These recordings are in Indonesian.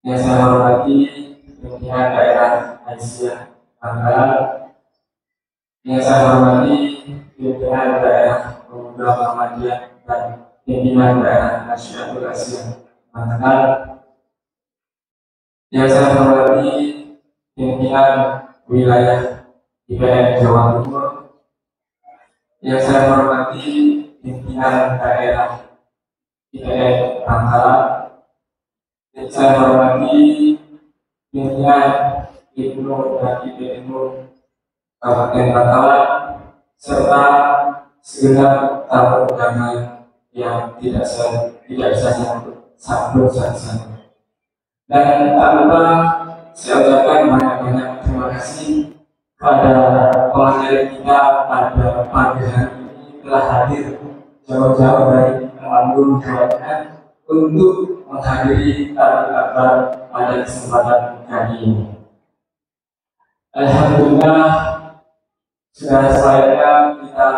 Yang saya hormati pimpinan daerah Aisyah Bangkalan, yang saya hormati pimpinan daerah Pemuda Muhammadiyah dan pimpinan daerah Nasyidul Asia Bangkalan, yang saya hormati pimpinan wilayah IPN Jawa Timur, yang saya hormati pimpinan daerah IPN Bangkalan, yang saya hormati pimpinan Ibnu dan IPNU Kabupaten Bangkalan, serta segenap tamu undangan yang tidak bisa saya sambut saja. Dan tak lupa saya ucapkan banyak-banyak terima kasih pada pengajar kita pada pagi hari ini telah hadir jauh-jauh dari Temanggung, Jawa Tengah untuk menghadiri taklim akbar pada kesempatan kali ini. Alhamdulillah, sudah selayaknya kita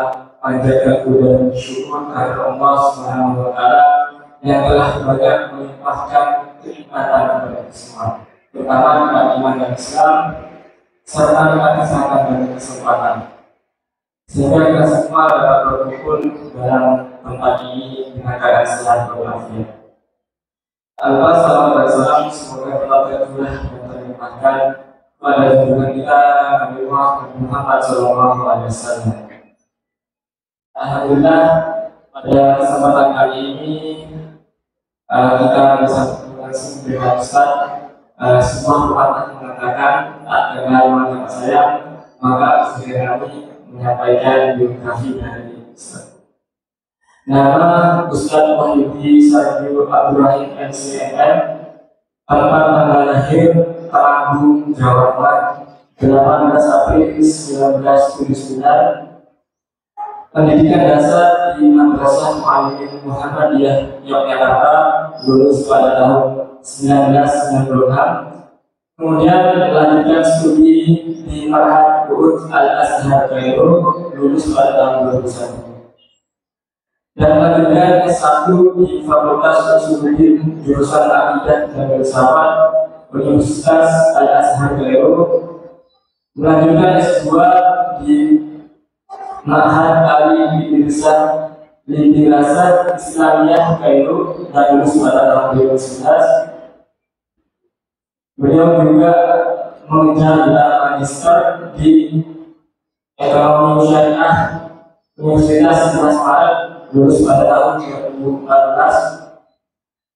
panjatkan puja dan syukur kepada Allah Subhanahu wa Ta'ala yang telah banyak melimpahkan kenikmatan kepada kita semua, terutama nikmat iman dan Islam serta nikmat kesehatan dan kesempatan, sehingga kita semua dapat berkumpul dalam tempat ini dengan keadaan sehat walafiat. Salam dan salam semoga tetap tercurah dan terlimpahkan pada junjungan kita Nabi Muhammad SAW. Alhamdulillah, pada kesempatan kali ini kita bisa langsung dengan Ustaz. Sebuah pepatah mengatakan, tak kenal maka sayang, maka segera kami menyampaikan biografi dari Ustaz. Nama Ustaz Wahyudi Sayyid Abdurrahim MCMM, tempat tanggal lahir Temanggung, Jawa Tengah, 18 April 1979. Pendidikan dasar di Madrasah Muhammadiyah Muhammadiyah Yogyakarta, lulus pada tahun 1996. Kemudian melanjutkan studi di Ma'had Bu'ud Al-Azhar Kairo, lulus pada tahun 2001. Dan melanjutkan S1 di Fakultas Usuluddin jurusan Akidah dan Filsafat Universitas Al-Azhar Kairo. Melanjutkan S2 di Ma'had Ali Lidirasat Islamiyah Kairo dan lulus pada tahun 2011. Beliau juga mengejar gelar magister di Ekonomi Syariah Universitas 11 Maret, lulus pada tahun 2014.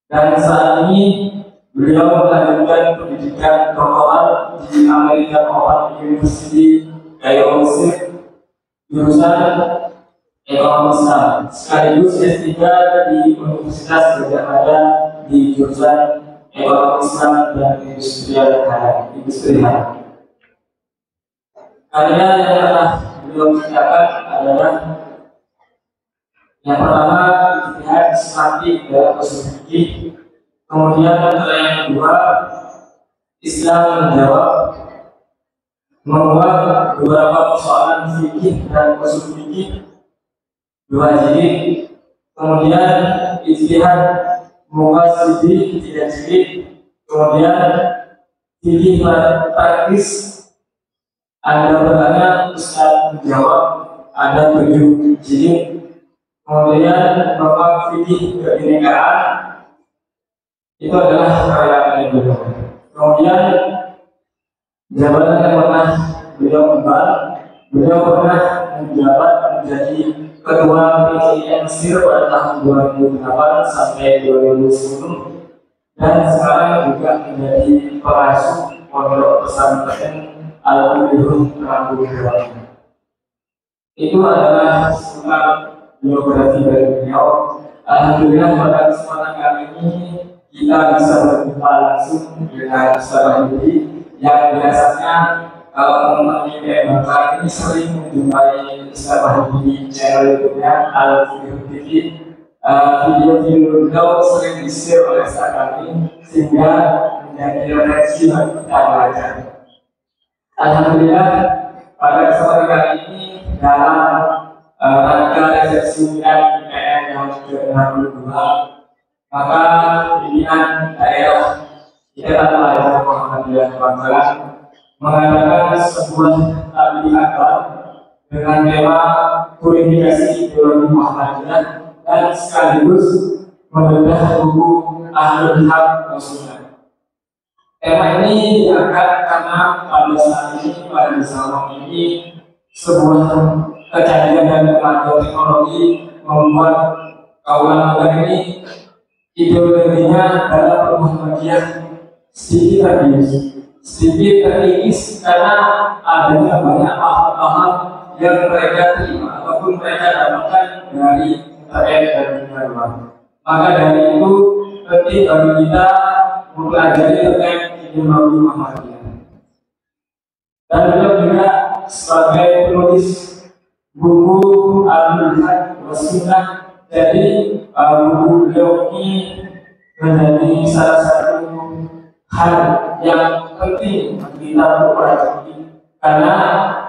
Dan saat ini beliau melanjutkan pendidikan doktoral di American Open University Kairo, Mesir, jurusan Ekonomi Islam, sekaligus S3 di Universitas Gadjah Mada di jurusan Ekonomi Islam dan Industri Halal. Karya yang telah beliau ciptakan adalah yang pertama, ijtihad sistematik dalam usul fikih. Kemudian yang kedua, Islam menjawab, membuat beberapa persoalan fikih dan usul fikih 2 jilid. Kemudian ijtihad membuat jilid 3 jilid. Kemudian fikih praktis, Anda bertanya, Ustaz menjawab, ada 7 jilid. Kemudian bab fikih kebinekaan, itu adalah karya beliau. Kemudian jabatan yang pernah beliau emban, beliau pernah menjabat menjadi ketua PCI Mesir pada tahun 2008 sampai 2010, dan sekarang juga menjadi pengasuh pondok pesantren Al-Qur'an Temanggung, Jawa Tengah. Itu adalah sebuah biografi dari beliau. Alhamdulillah pada kesempatan kali ini kita bisa berjumpa langsung dengan Ustaz Wahyudi yang biasanya kalau teman-teman IPN Bangkalan ini sering menjumpai Ustaz Wahyudi di channel YouTube-nya Al-Fiqh TV. Video-video beliau sering di-share oleh Ustaz kami sehingga menjadi referensi bagi kita belajar. Alhamdulillah pada kesempatan kali ini dalam rangka resepsi IPN yang ke-62, maka pimpinan daerah Ikatan Pelajar Muhammadiyah Bangkalan mengadakan sebuah taklim akbar dengan tema purifikasi ideologi Muhammadiyah dan sekaligus membedah buku Ahlul Haq Sunnah. Tema ini diangkat karena pada saat ini, pada zaman ini, sebuah kejadian dan kemajuan teknologi membuat kaulan muda ini ideologinya dalam Muhammadiyah sedikit terkikis karena adanya banyak paham-paham yang mereka terima ataupun mereka dapatkan dari internet dan dunia luar. Maka dari itu penting bagi kita mempelajari terkait ideologi Muhammadiyah. Dan beliau juga sebagai penulis buku Al-Haq Sunnah, jadi buku beliau ini menjadi salah satu hal yang penting kita perhatikan karena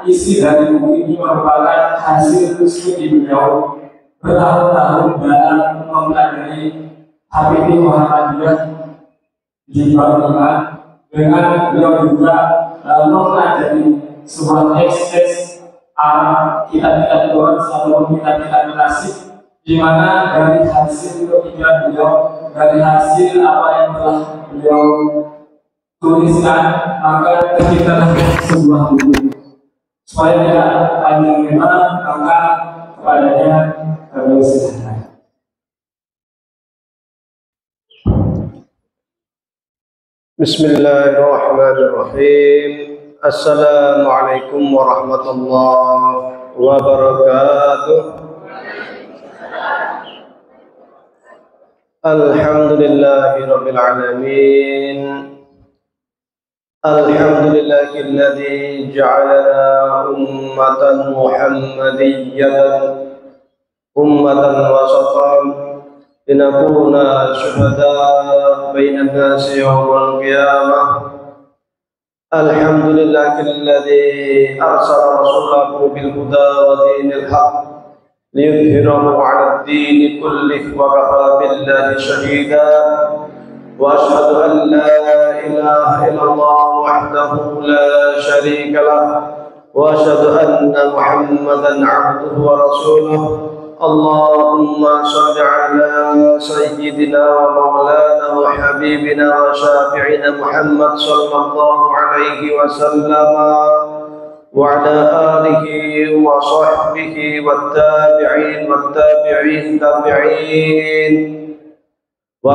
isi dari buku ini merupakan hasil studi beliau bertahun-tahun dalam mempelajari Haqiqah Muhammadiyah di Bangka, dengan beliau juga mempelajari sebuah teks kitab-kitab Quran atau kitab-kitab klasik, di mana dari hasil pemikiran beliau, dari hasil apa yang telah beliau tuliskan, maka terciptalah sebuah buku. Supaya tidak panjang lebar, maka kepadanya beliau silahkan. Bismillahirrahmanirrahim. Assalamualaikum warahmatullahi wabarakatuh. Alhamdulillahirabbil alamin. Alhamdulillahilladzi ja'alana ummatan muhammadiyyatan ummatan wasatan linakuna syuhada bainan nasi yawmal qiyamah. Alhamdulillahilladzi arsala rasulahu bil huda wa dinil haqq liyudhhirahu 'ala ad-din kullih wa kafa billahi shahida. Wa asyhadu an la ilaha illallah wahdahu la syarika lah wa asyhadu anna Muhammadan 'abduhu wa rasuluh. Allahumma shalli ala sayyidina wa maulana wa habibina wa syafi'ina Muhammad sallallahu alaihi wasallam wa ala alihi wa sahbihi wa tabi'in wa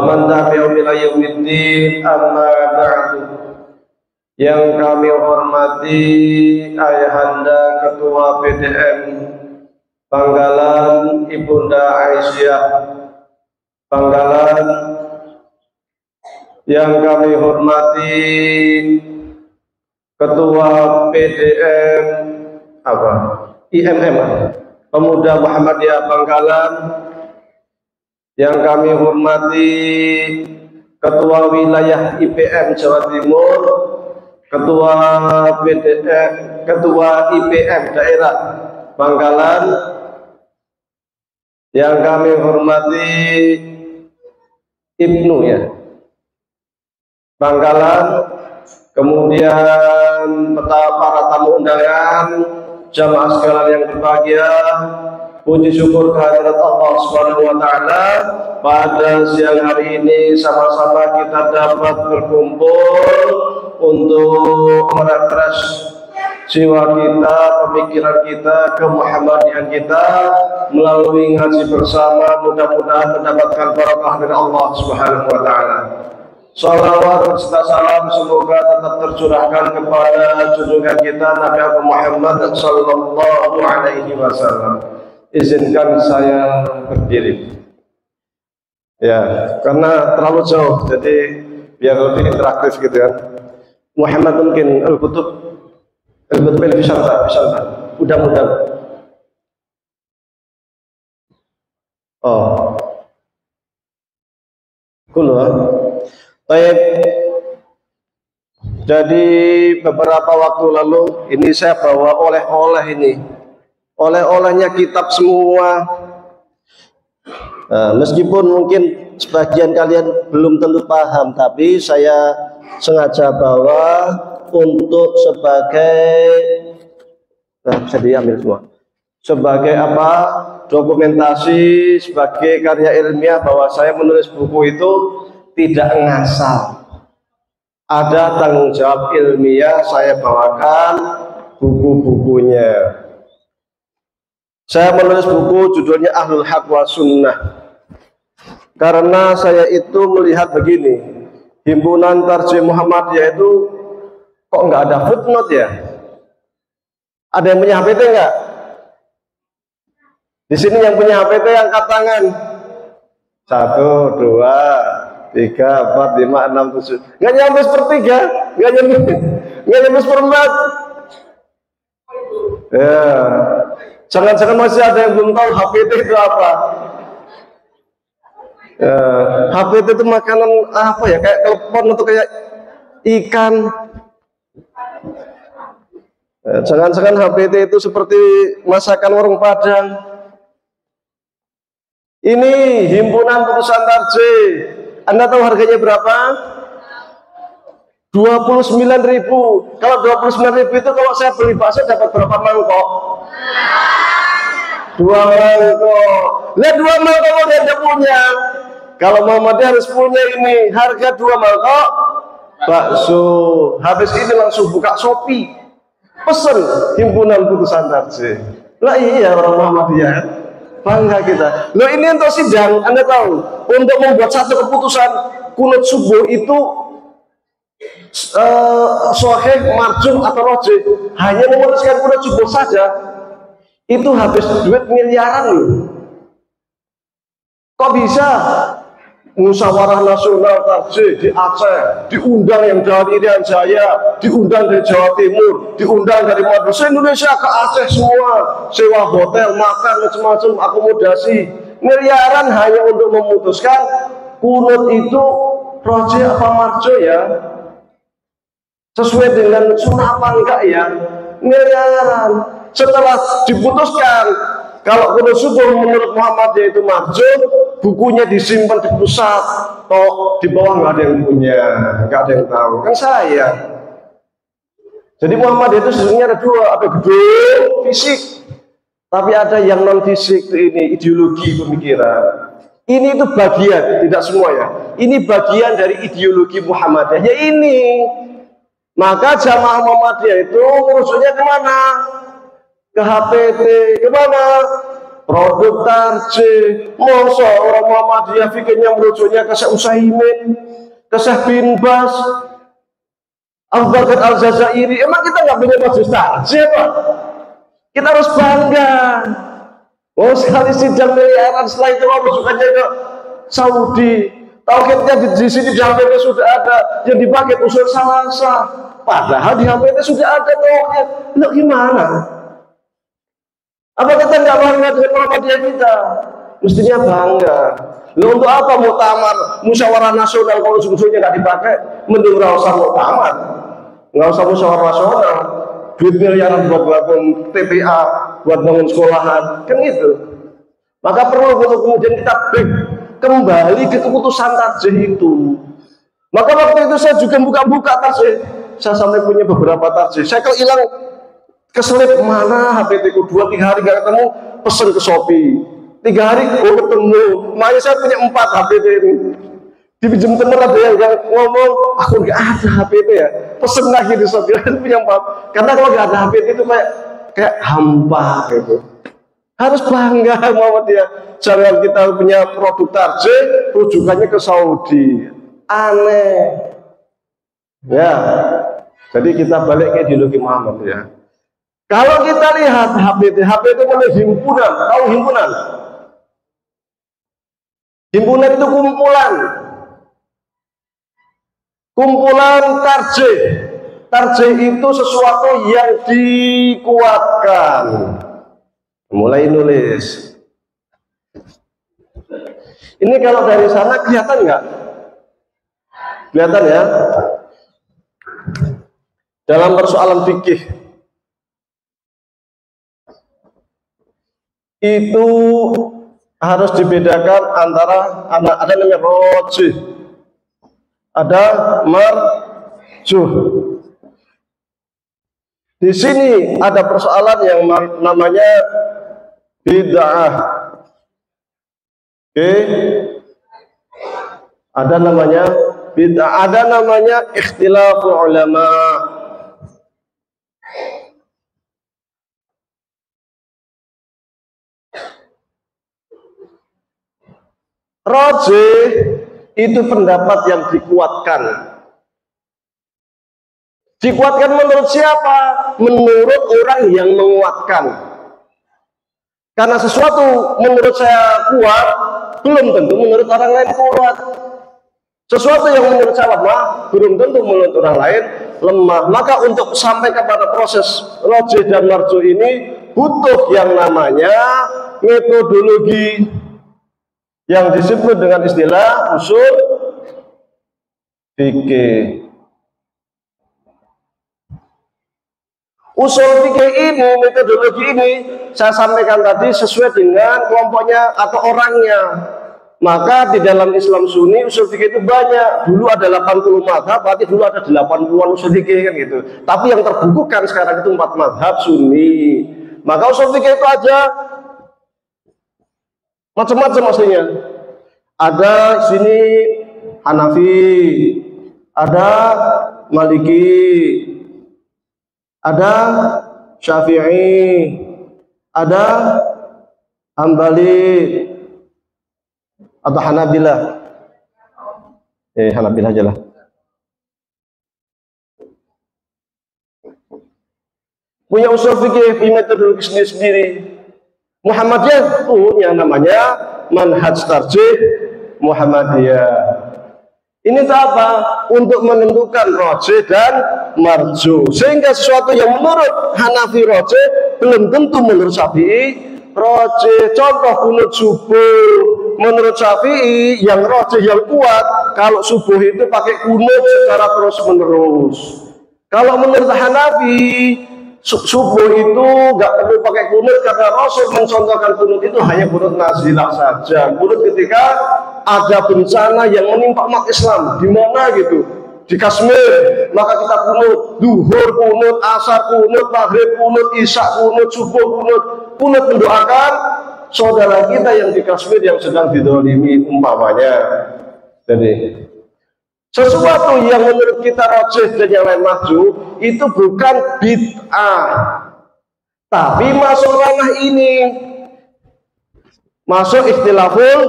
man tabi'ahum ila yaumiddin, amma ba'du. Yang kami hormati Ayahanda Ketua PDM Bangkalan, Ibunda Aisyah Bangkalan, yang kami hormati Ketua PDM IMM Pemuda Muhammadiyah Bangkalan, yang kami hormati Ketua Wilayah IPM Jawa Timur, Ketua PDM, Ketua IPM Daerah Bangkalan, yang kami hormati Ibnu Bangkalan, kemudian para tamu undangan, jamaah sekalian yang berbahagia. Puji syukur kehadirat Allah Subhanahu wa taala, pada siang hari ini sama-sama kita dapat berkumpul untuk merefresh jiwa kita, pemikiran kita, kemuhammadian kita melalui ngaji bersama. Mudah-mudahan mendapatkan barokah dari Allah Subhanahu wa taala. Salawat serta salam semoga tetap tercurahkan kepada junjungan kita Nabi Muhammad sallallahu alaihi wasallam. Izinkan saya berdiri. Ya, karena terlalu jauh, jadi biar lebih interaktif gitu ya. Muhammad mungkin al-kutub bisa mudah-mudahan. Oh, cool. Baik. Jadi beberapa waktu lalu ini saya bawa oleh-oleh ini. Oleh-olehnya kitab semua. Nah, meskipun mungkin sebagian kalian belum tentu paham, tapi saya sengaja bawa untuk bisa diambil semua, sebagai apa, dokumentasi, sebagai karya ilmiah bahwa saya menulis buku itu tidak ngasal, ada tanggung jawab ilmiah. Saya bawakan buku-bukunya. Saya menulis buku judulnya Ahlul Haq wa Sunnah karena saya itu melihat begini, himpunan Tarjih Muhammadiyah itu kok nggak ada footnote ya? Ada yang punya HPT nggak? Di sini yang punya HPT angkat tangan. 1, 2, 3, 4, 5, 6, 7. Nggak nyampe sepertiga, nggak nyampe seperempat. Ya, jangan-jangan masih ada yang belum tahu HPT itu apa. Ya, HPT itu makanan apa ya? Kayak telepon atau kayak ikan. Jangan-jangan HPT itu seperti masakan warung Padang. Ini himpunan putusan tarjih. Anda tahu harganya berapa? 29.000. Kalau 29.000 itu kalau saya beli bakso dapat berapa mangkok? 2 mangkok. Lihat 2 mangkok kalau dia punya. Kalau Muhammadiyah harus punya ini. Harga 2 mangkok bakso. Habis ini langsung buka Shopee. Pesen himpunan putusan tarjih. Lah iya orang Muhammadiyah, bangga kita. Loh ini untuk sidang, Anda tahu, untuk membuat satu keputusan kunut subuh itu sahih, marjuh atau rajih, hanya memutuskan kunut subuh saja itu habis duit miliaran loh. Kok bisa? Musyawarah Nasional Tarjih di Aceh, diundang yang dari Irian Jaya, diundang dari Jawa Timur, diundang dari Madura, Indonesia ke Aceh semua, sewa hotel, makan, macam-macam, akomodasi, miliaran hanya untuk memutuskan kunut itu rajih apa marjo ya, sesuai dengan sunnah apa enggak ya, miliaran. Setelah diputuskan kalau kunut subuh menurut Muhammadiyah itu marjo, bukunya disimpan di pusat, toh di bawah nggak ada yang punya, nggak ada yang tahu. Kan saya. Jadi Muhammadiyah itu sesungguhnya ada 2, ada gedung fisik, tapi ada yang non fisik, ini ideologi pemikiran. Ini itu bagian, tidak semua ya. Ini bagian dari ideologi Muhammadiyah. Ya ini. Maka jamaah Muhammadiyah itu merujuknya kemana? Ke HPT, kemana? Produk tarjih. Masa orang Muhammadiyah fikirnya merujuknya ke Syekh Utsaimin, ke Syekh bin Bas, Abu Bakar Al-Jazairi. Emang kita nggak punya majelis tarjih Pak? Kita harus bangga. Oh sekali sidang miliaran, setelah itu rujukannya ke Saudi. Tauhidnya di sini di HPT sudah ada, yang dipakai usul salasa. Padahal di HPT sudah ada tauhid. Loh gimana? Apa kita nggak bangga dengan Muhammadiyah kita? Mestinya bangga. Lalu untuk apa muktamar, musyawarah nasional kalau sungguhnya nggak dipakai? Mending nggak usah muktamar, nggak usah musyawarah nasional. Duit miliaran buat bangun TPA, buat bangun sekolahan, kan gitu. Maka perlu untuk kemudian kita back kembali ke keputusan tarjih itu. Maka waktu itu saya juga buka-buka tarjih. Saya sampai punya beberapa tarjih. Saya kalau hilang keselip mana HPT ku 2-3 hari nggak ketemu, pesen ke Shopee. 3 hari ketemu. Makanya saya punya 4 HPT ini. Dipinjam teman ada yang ngomong, aku nggak ada HPT ya. Pesen lagi di Shopee, punya 4. Karena kalau nggak ada HPT itu kayak hampa gitu. Harus bangga Muhammadiyah. Jangan kita punya produk tarjih, rujukannya ke Saudi. Aneh. Ya. Jadi kita balik ke ideologi Muhammadiyah. Kalau kita lihat HPT itu adalah himpunan. Tahu himpunan? Himpunan itu kumpulan tarjih. Tarjih itu sesuatu yang dikuatkan. Mulai nulis. Ini kalau dari sana kelihatan nggak? Kelihatan ya? Dalam persoalan fikih itu harus dibedakan antara ada namanya rojih, ada Di sini ada persoalan yang namanya bid'ah. Oke. Ada namanya bid'ah, ada namanya ikhtilaful ulama. Rajih itu pendapat yang dikuatkan. Dikuatkan menurut siapa? Menurut orang yang menguatkan. Karena sesuatu menurut saya kuat, belum tentu menurut orang lain kuat. Sesuatu yang menurut saya lemah, belum tentu menurut orang lain lemah. Maka untuk sampai kepada proses rajih dan marjuh ini butuh yang namanya metodologi yang disebut dengan istilah usul fikih. Usul fikih ini, metodologi ini saya sampaikan tadi sesuai dengan kelompoknya atau orangnya. Maka di dalam Islam Sunni usul fikih itu banyak. Dulu ada 80 mazhab, berarti dulu ada 80-an usul fikih kan gitu. Tapi yang terbukukan sekarang itu 4 mazhab Sunni. Maka usul fikih itu aja macam-macam aslinya. Ada sini Hanafi, ada Maliki, ada Syafi'i, ada Hambali, atau Hanabilah. Hanabilah aja lah. Punya usul fikih, punya metodologi sendiri-sendiri. Muhammadiyah punya namanya manhaj tarjih Muhammadiyah. Ini itu apa? Untuk menentukan rajih dan marjuh. Sehingga sesuatu yang menurut Hanafi rajih belum tentu menurut Syafi'i rajih. Contoh kunut subuh, menurut Syafi'i yang rajih yang kuat kalau subuh itu pakai kunut secara terus menerus. Kalau menurut Hanafi subuh itu nggak perlu pakai kunut karena Rasul mencontohkan kunut itu hanya kunut nazilah saja. Kunut ketika ada bencana yang menimpa umat Islam di mana gitu, di Kashmir, maka kita kunut, duhur kunut, asar kunut, maghrib kunut, isya kunut, subuh kunut, kunut mendoakan saudara kita yang di Kashmir yang sedang didolimi umpamanya. Jadi sesuatu yang menurut kita rajih dan yang lain maju itu bukan bid'ah, tapi masuk ranah ini, masuk ikhtilaful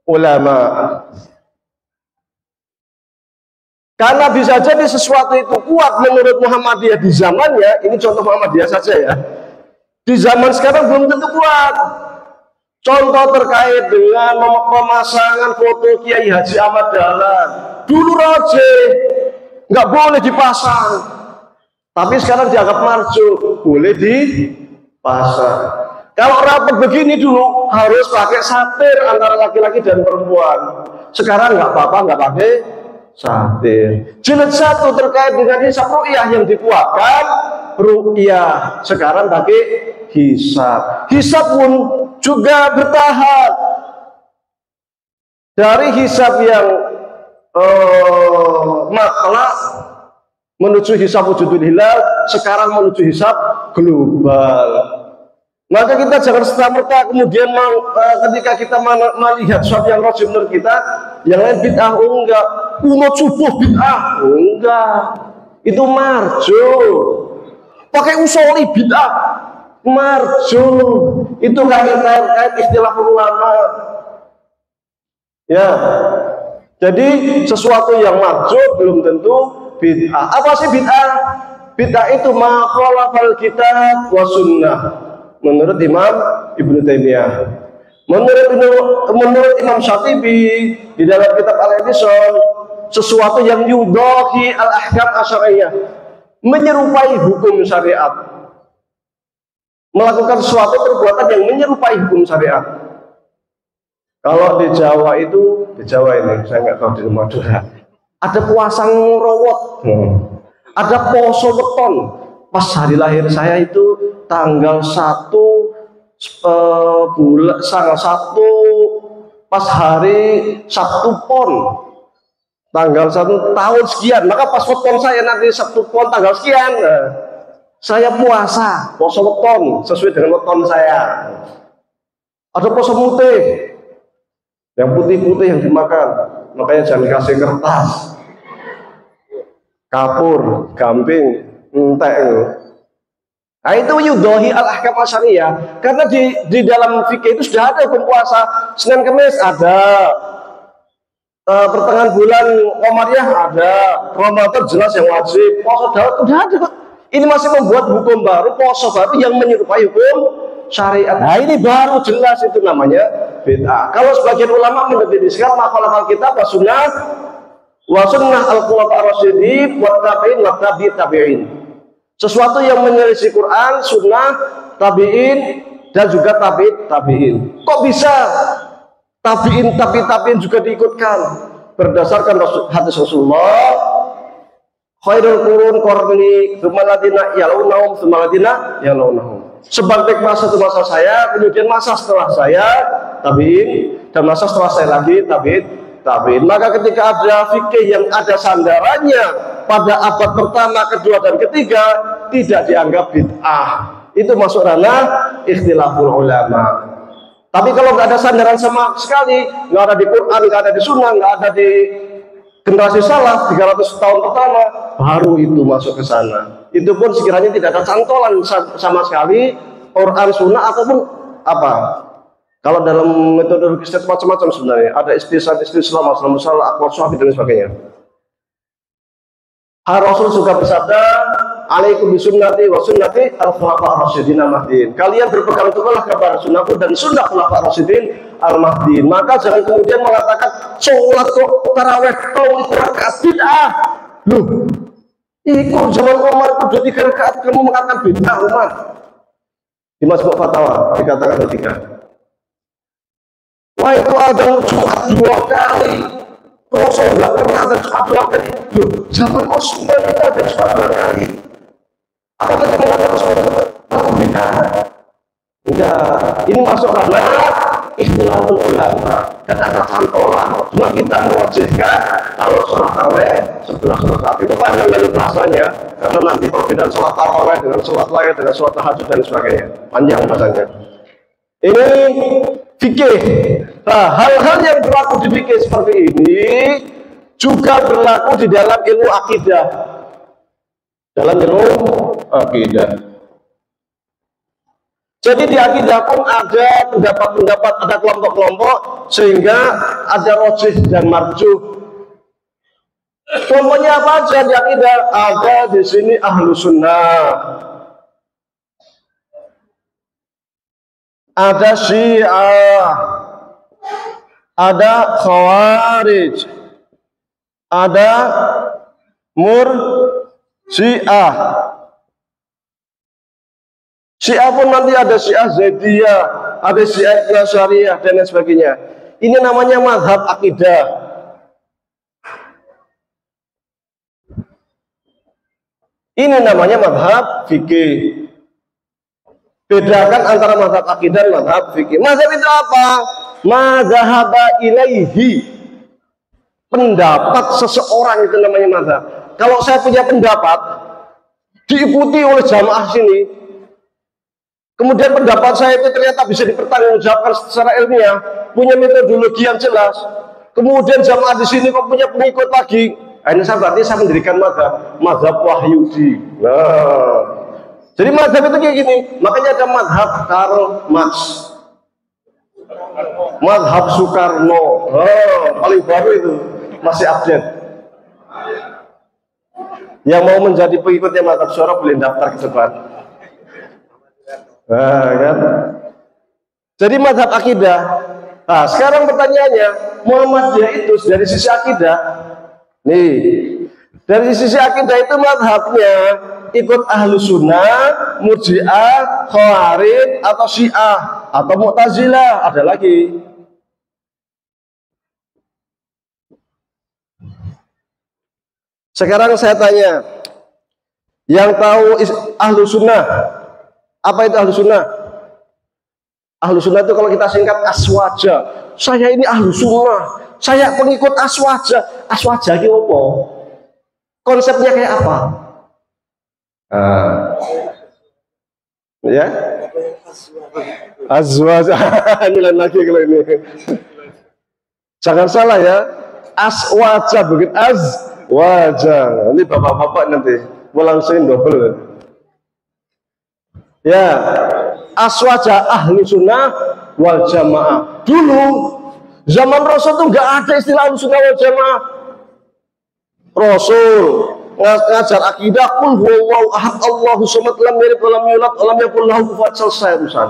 ulama. Karena bisa jadi sesuatu itu kuat menurut Muhammadiyah di zamannya, ini contoh Muhammadiyah saja ya, di zaman sekarang belum tentu kuat. Contoh terkait dengan pemasangan foto Kiai Haji Ahmad Dahlan, dulu rajih, nggak boleh dipasang, tapi sekarang dianggap marjuh, boleh dipasang. Kalau rapat begini dulu harus pakai satir antara laki-laki dan perempuan. Sekarang nggak apa-apa, nggak pakai satir. Jilid 1 terkait dengan hisab ru'yah yang dikuatkan ru'yah. Sekarang pakai hisab. Hisab pun juga bertahap. Dari hisab yang matlak menuju hisab wujudul hilal, sekarang menuju hisab global. Maka kita jangan serta-merta kemudian ketika kita melihat sesuatu yang rajih menurut kita, yang lain bid'ah, enggak. Kunut subuh bid'ah, enggak. Itu marjuh. Pakai usoli bid'ah, marjuh. Itu kait istilah ulama. Ya. Jadi sesuatu yang marjuh belum tentu bid'ah. Apa sih bid'ah? Bid'ah itu ma khalafal kitab wa sunnah. Menurut Imam Ibnu Taimiyah, menurut Imam Syatibi di dalam kitab Al-I'tisam, sesuatu yang yudahi al-ahkam asyariyah, menyerupai hukum syariat, melakukan suatu perbuatan yang menyerupai hukum syariat. Kalau di Jawa itu, di Jawa ini saya nggak tahu di Madura, ada puasa ngerowot, ada poso weton. Pas hari lahir saya itu tanggal 1 bulan tanggal 1 pas hari Sabtu Pon. tanggal 1 tahun sekian, maka pas weton saya nanti Sabtu Pon tanggal sekian, saya puasa, poso weton sesuai dengan weton saya. Ada poso mutih, yang putih-putih yang dimakan, makanya jangan kasih kertas, kapur, gamping, entek. Nah itu yudhohi al-ahkam asyariyah, karena di dalam fikih itu sudah ada hukum puasa. Senin Kemis ada, pertengahan bulan Qamariyah ada, Ramadan jelas yang wajib, puasa Daud sudah ada. Ini masih membuat hukum baru, puasa baru yang menyerupai hukum syariat. Nah ini baru jelas, itu namanya bid'ah. Kalau sebagian ulama mendefinisikan maqalah kita wa sunnah al-khulafa ar-rasyidin wa tabi'in wa tabi'in. Sesuatu yang menyelisih Quran, sunnah, tabi'in dan juga tabi'in. Kok bisa tabi'in juga diikutkan? Berdasarkan hadis Rasulullah, khairul qurun qarni, tsumma ladina yalunahum. Sebagai masa itu masa saya, kemudian masa setelah saya tabi'in, dan masa setelah saya lagi tabi'in. Maka ketika ada fikih yang ada sandarannya pada abad pertama, kedua dan ketiga, tidak dianggap bid'ah. Itu masuk ranah ikhtilaful ulama. Tapi kalau nggak ada sandaran sama sekali, nggak ada di Quran, nggak ada di Sunnah, nggak ada di generasi salaf 300 tahun pertama, baru itu masuk ke sana. Itu pun sekiranya tidak ada cantolan sama sekali Quran, Sunnah ataupun apa. Kalau dalam metodologi state macam-macam sebenarnya, ada istisna masalah akwal sahih dan sebagainya. Rasul suka bersabda, alaikum bisunnati wa sunnati al-khulafa ar-rasyidin al-mahdin. Kalian berpegang teguhlah kepada sunnahku dan sunnah khulafa ar-rasyidin al-mahdin. Maka jangan kemudian mengatakan sholat kok tarawih itu rakaat bid'ah. Loh, ikut zaman Umar itu 2-3 rakaat, kamu mengatakan bid'ah Umar. Di Majmu' Fatawa dikatakan 3. Wah itu ada Jumat 2 kali. Rasul nggak pernah ada Jumat 2 kali. Loh, zaman Rasulullah itu ada Jumat 2 kali. Apa kita mengatakan Rasulullah? Enggak. Ini masuk ranah ikhtilaful ulama. Dan ada cantolan. Cuma kita mewajibkan kalau sholat tarawih setelah sholat itu panjang dari bahasanya. Karena nanti perbedaan sholat tarawih dengan sholat lain, dengan sholat tahajud dan sebagainya. Panjang bahasanya. Ini fikih. Nah, hal-hal yang berlaku di fikih seperti ini juga berlaku di dalam ilmu akidah. Dalam ilmu akidah. Jadi di akidah pun ada pendapat-pendapat, ada kelompok-kelompok, sehingga ada rojih dan marjuh. Kelompoknya apa aja di akidah? Ada di sini ahlu sunnah, ada syiah, ada khawarij, ada murji'ah. Syiah pun nanti ada syiah zaidiyah, ada syiah asyariyah dan lain sebagainya. Ini namanya mazhab akidah. Ini namanya mazhab fikih. Bedakan antara mazhab akidah dan mazhab fikih. Mazhab itu apa? Mazhaba ilaihi. Pendapat seseorang itu namanya mazhab. Kalau saya punya pendapat diikuti oleh jamaah sini, kemudian pendapat saya itu ternyata bisa dipertanggungjawabkan secara ilmiah, punya metodologi yang jelas, kemudian jamaah di sini kok punya pengikut lagi, ini berarti saya mendirikan mazhab Wahyudi. Nah, jadi mazhab itu kayak gini. Makanya ada mazhab Karl Marx, mazhab Soekarno, paling baru itu, masih update. Yang mau menjadi pengikutnya mazhab Syura boleh daftar ke depan. Nah, kan? Jadi mazhab akidah. Nah, sekarang pertanyaannya, Muhammadiyah itu dari sisi akidah, nih, dari sisi akidah itu mazhabnya ikut ahlu sunnah, murji'ah, khawarij, atau syiah, atau mu'tazilah, ada lagi. Sekarang saya tanya, yang tahu ahlu sunnah, apa itu ahlu sunnah? Ahlu sunnah itu kalau kita singkat aswaja. Saya ini ahlu sunnah, Saya pengikut Aswaja. Aswaja itu apa? Konsepnya kayak apa? Ya? Aswaja. Ini lain lagi kalau ini. Jangan salah ya. Aswaja bukan azwaja. Ini bapak-bapak nanti langsung double. Ya, Aswaja ahlu sunnah wal jamaah. Dulu zaman Rasul tuh nggak ada istilah ahlu sunnah wal jamaah. Rasul ngajar akidah qul huwallahu ahad Allahu samad lam yalid wa lam yulad wa lam yakul lahu kufuwan, selesai urusan.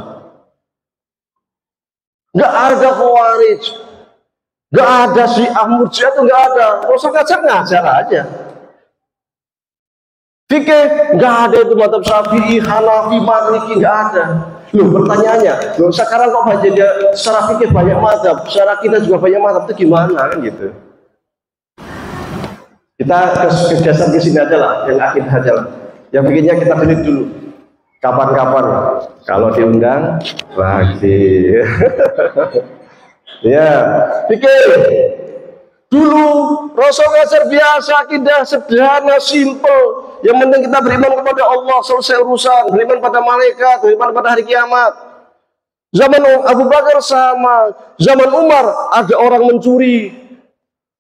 Nggak ada Khawarij, nggak ada Syiah Murji'ah, itu nggak ada. Rasul ngajar aja. Fikih nggak ada, itu madzhab Syafi'i, Hanafi, Maliki nggak ada. Loh, pertanyaannya, loh, sekarang kok banyak secara fikih banyak madzhab, secara kita juga banyak madzhab, itu gimana kan gitu? Kita kebiasaan ke sini aja lah, yang akidah aja lah. Yang bikinnya kita pilih dulu. Kapan-kapan kalau diundang lagi. Ya, pikir. Dulu Rasul ngajar biasa, akidah sederhana, simple. Yang penting kita beriman kepada Allah, selesai urusan. Beriman pada malaikat, beriman pada hari kiamat. Zaman Abu Bakar sama, zaman Umar ada orang mencuri,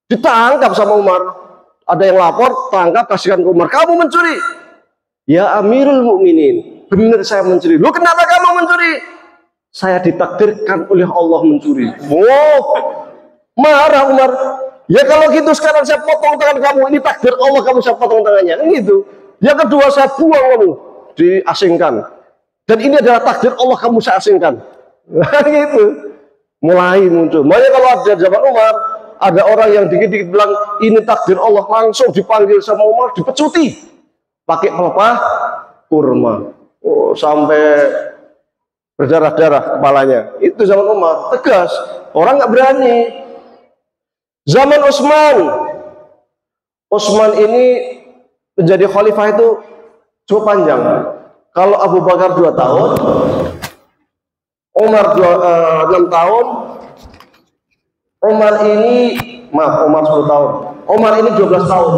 ditangkap sama Umar. Ada yang lapor, tangkap, kasihkan ke Umar. Kamu mencuri? Ya Amirul Mukminin, benar saya mencuri. Lu kenapa kamu mencuri? Saya ditakdirkan oleh Allah mencuri. Oh, marah Umar. Ya kalau gitu sekarang saya potong tangan kamu. Ini takdir Allah, kamu saya potong tangannya. Kan gitu. Yang kedua, saya buang kamu, diasingkan. Dan ini adalah takdir Allah, kamu saya asingkan. Gitu. Mulai muncul. Makanya kalau ada zaman Umar, ada orang yang dikit-dikit bilang ini takdir Allah, langsung dipanggil sama Umar, dipecuti pakai pelepah kurma. Oh, sampai berdarah-darah kepalanya. Itu zaman Umar, tegas. Orang nggak berani. Zaman Utsman ini menjadi khalifah itu cukup panjang. Kalau Abu Bakar 2 tahun, Umar 6 tahun, Umar 10 tahun. Umar ini 12 tahun.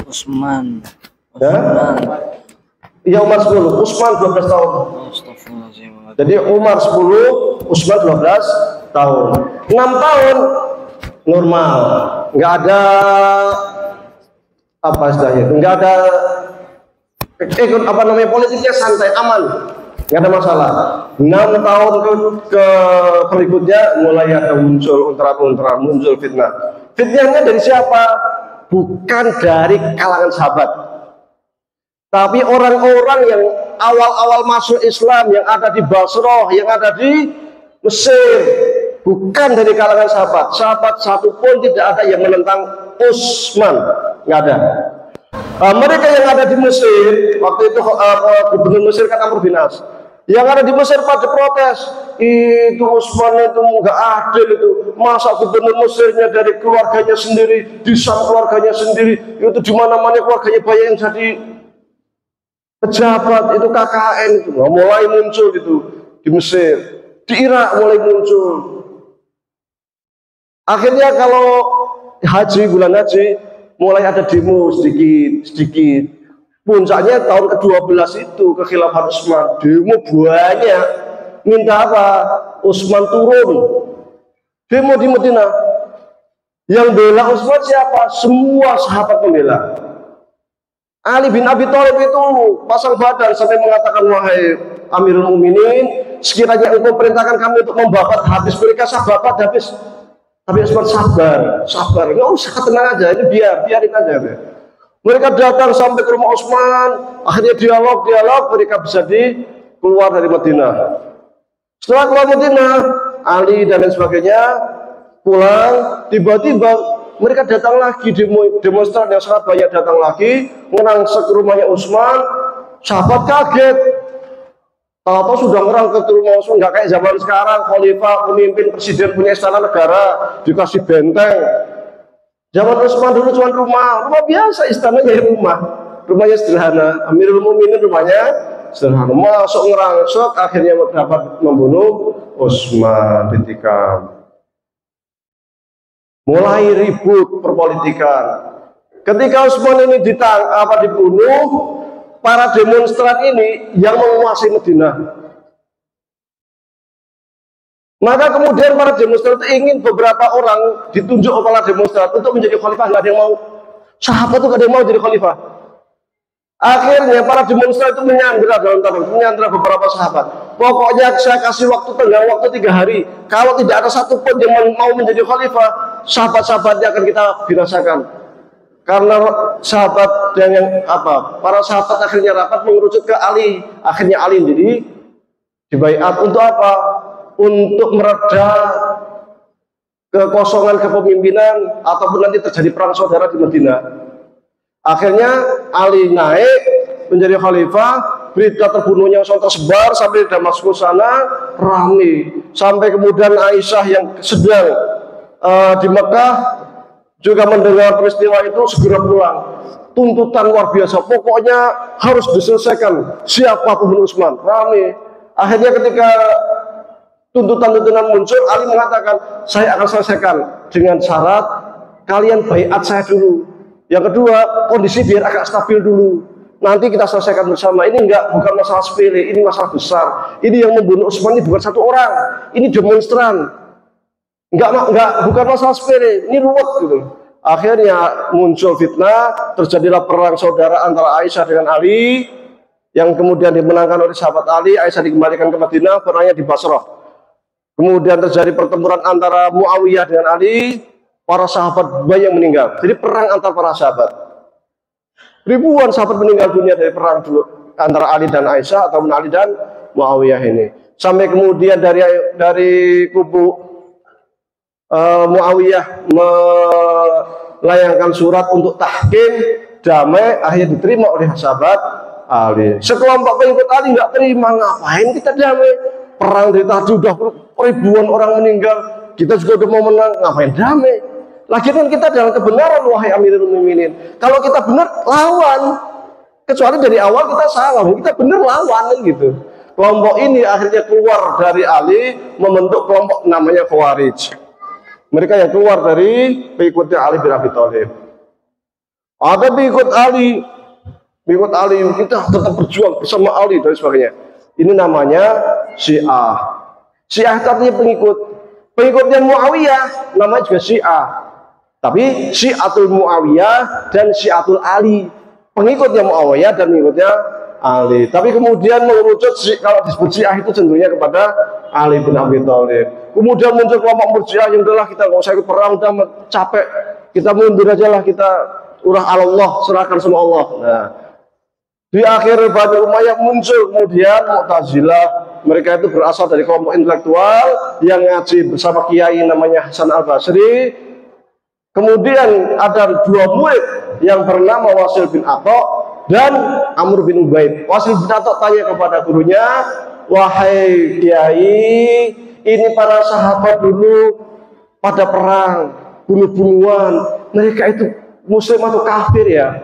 Utsman. Ya? Iya, Umar 10, Utsman 12 tahun. Jadi Umar 10, Utsman 12 tahun. 6 tahun normal. Enggak ada apa istilahnya? Enggak ada politiknya santai, aman. Nggak ada masalah. 6 tahun ke berikutnya mulai ada muncul ultra muncul fitnah. Fitnahnya dari siapa? Bukan dari kalangan sahabat, tapi orang-orang yang awal-awal masuk Islam, yang ada di Basrah, yang ada di Mesir. Bukan dari kalangan sahabat. Sahabat satu pun tidak ada yang menentang Utsman, nggak ada. Mereka yang ada di Mesir waktu itu, gubernur Mesir kan Amr bin As. Yang ada di Mesir pada protes, itu Utsman itu nggak adil itu. Masa gubernur Mesirnya dari keluarganya sendiri, di Syam keluarganya sendiri, itu di mana-mana keluarganya banyak yang jadi pejabat, itu KKN itu. Mulai muncul itu di Mesir, di Irak mulai muncul. Akhirnya kalau bulan haji mulai ada demo sedikit. Puncaknya tahun ke-12 itu kekhilafan Utsman, demo banyak. Minta apa? Utsman turun. Demo di Madinah. Yang bela Utsman siapa? Semua sahabat membela. Ali bin Abi Thalib itu pasang badan sampai mengatakan, wahai Amirul Mukminin, sekiranya engkau perintahkan kami untuk membabat habis mereka, saya babat habis. Tapi Utsman sabar, nggak usah, tenang aja, ini biarin aja. Mereka datang sampai ke rumah Utsman, akhirnya dialog, mereka bisa keluar dari Madinah. Setelah keluar Madinah, Ali dan lain sebagainya pulang, tiba-tiba mereka datang lagi, demonstran yang sangat banyak datang lagi, mengangsek ke rumahnya Utsman. Sahabat kaget. Tahu-tahu sudah ngerangkep ke rumah Utsman, nggak kayak zaman sekarang, khalifah, pemimpin, presiden punya istana negara, dikasih benteng. Zaman Utsman dulu cuma rumah biasa, istananya rumahnya sederhana. Amirul Mukminin rumahnya sederhana. Masuk ngerangsek, akhirnya dapat membunuh Utsman, ditikam. mulai ribut perpolitikan. Ketika Utsman ini dibunuh, para demonstran ini yang menguasai Madinah. Maka kemudian para demonstran itu ingin beberapa orang ditunjuk oleh demonstran untuk menjadi khalifah, nggak ada yang mau. Sahabat itu nggak ada yang mau jadi khalifah. Akhirnya para demonstran itu menyandera beberapa sahabat. Pokoknya saya kasih tenggang waktu 3 hari. Kalau tidak ada satupun yang mau menjadi khalifah, sahabat-sahabatnya akan kita binasakan. Karena sahabat para sahabat akhirnya rapat mengerucut ke Ali. Akhirnya Ali jadi dibaiat untuk apa? Untuk mereda kekosongan kepemimpinan ataupun nanti terjadi perang saudara di Madinah. Akhirnya Ali naik menjadi khalifah. Berita terbunuhnya tersebar sampai Damaskus sana ramai. Sampai kemudian Aisyah yang sedang di Mekah juga mendengar peristiwa itu segera pulang. Tuntutan luar biasa, pokoknya harus diselesaikan siapa pembunuh Utsman. Rame. Akhirnya ketika tuntutan-tuntutan muncul, Ali mengatakan, saya akan selesaikan dengan syarat kalian baiat saya dulu. Yang kedua, kondisi biar agak stabil dulu. Nanti kita selesaikan bersama. Ini bukan masalah sepele, ini masalah besar. Ini yang membunuh Utsman ini bukan satu orang, ini demonstran. Bukan masalah sepele, ini ruwet gitu. Akhirnya muncul fitnah, terjadilah perang saudara antara Aisyah dengan Ali, yang kemudian dimenangkan oleh sahabat Ali. Aisyah dikembalikan ke Madinah, perangnya di Basrah. Kemudian terjadi pertempuran antara Muawiyah dengan Ali, para sahabat banyak meninggal. Jadi perang antar para sahabat. Ribuan sahabat meninggal dunia dari perang dulu antara Ali dan Aisyah ataupun Ali dan Muawiyah ini. Sampai kemudian dari kubu Muawiyah melayangkan surat untuk tahkim damai, akhirnya diterima oleh sahabat Ali. Sekelompok pengikut Ali nggak terima, ngapain kita damai? Perang dari tadi udah ribuan orang meninggal, kita juga udah mau menang, ngapain damai? Lagian kan kita dalam kebenaran, wahai Amirul Mukminin. Kalau kita benar, lawan. Kecuali dari awal kita salah, kita benar lawan gitu. Kelompok ini akhirnya keluar dari Ali, membentuk kelompok namanya Khawarij. Mereka yang keluar dari pengikutnya Ali bin Abi Thalib. Ada pengikut Ali, kita tetap berjuang bersama Ali dan sebagainya. Ini namanya Syiah. Syiah artinya pengikut. Pengikutnya Muawiyah namanya juga Syiah. Tapi Syiatul Muawiyah dan Syiatul Ali. Pengikutnya Muawiyah dan pengikutnya Ali. Tapi kemudian mengerucut kalau disebut Syiah itu cenderungnya kepada Ali bin Abi Thalib. Kemudian muncul kelompok Murji'ah yang udahlah kita nggak usah ikut perang, udah capek, kita mundur aja lah, kita urah Allah, serahkan sama Allah. Nah, di akhir Bani Umayyah muncul kemudian Mu'tazilah. Mereka itu berasal dari kelompok intelektual yang ngaji bersama kiai namanya Hasan Al-Basri. Kemudian ada 2 murid yang bernama Wasil bin Atha dan Amr bin Ubaid. Wasil bin Atha tanya kepada gurunya, wahai kiai, ini para sahabat dulu pada perang, bunuh-bunuhan, mereka itu muslim atau kafir ya?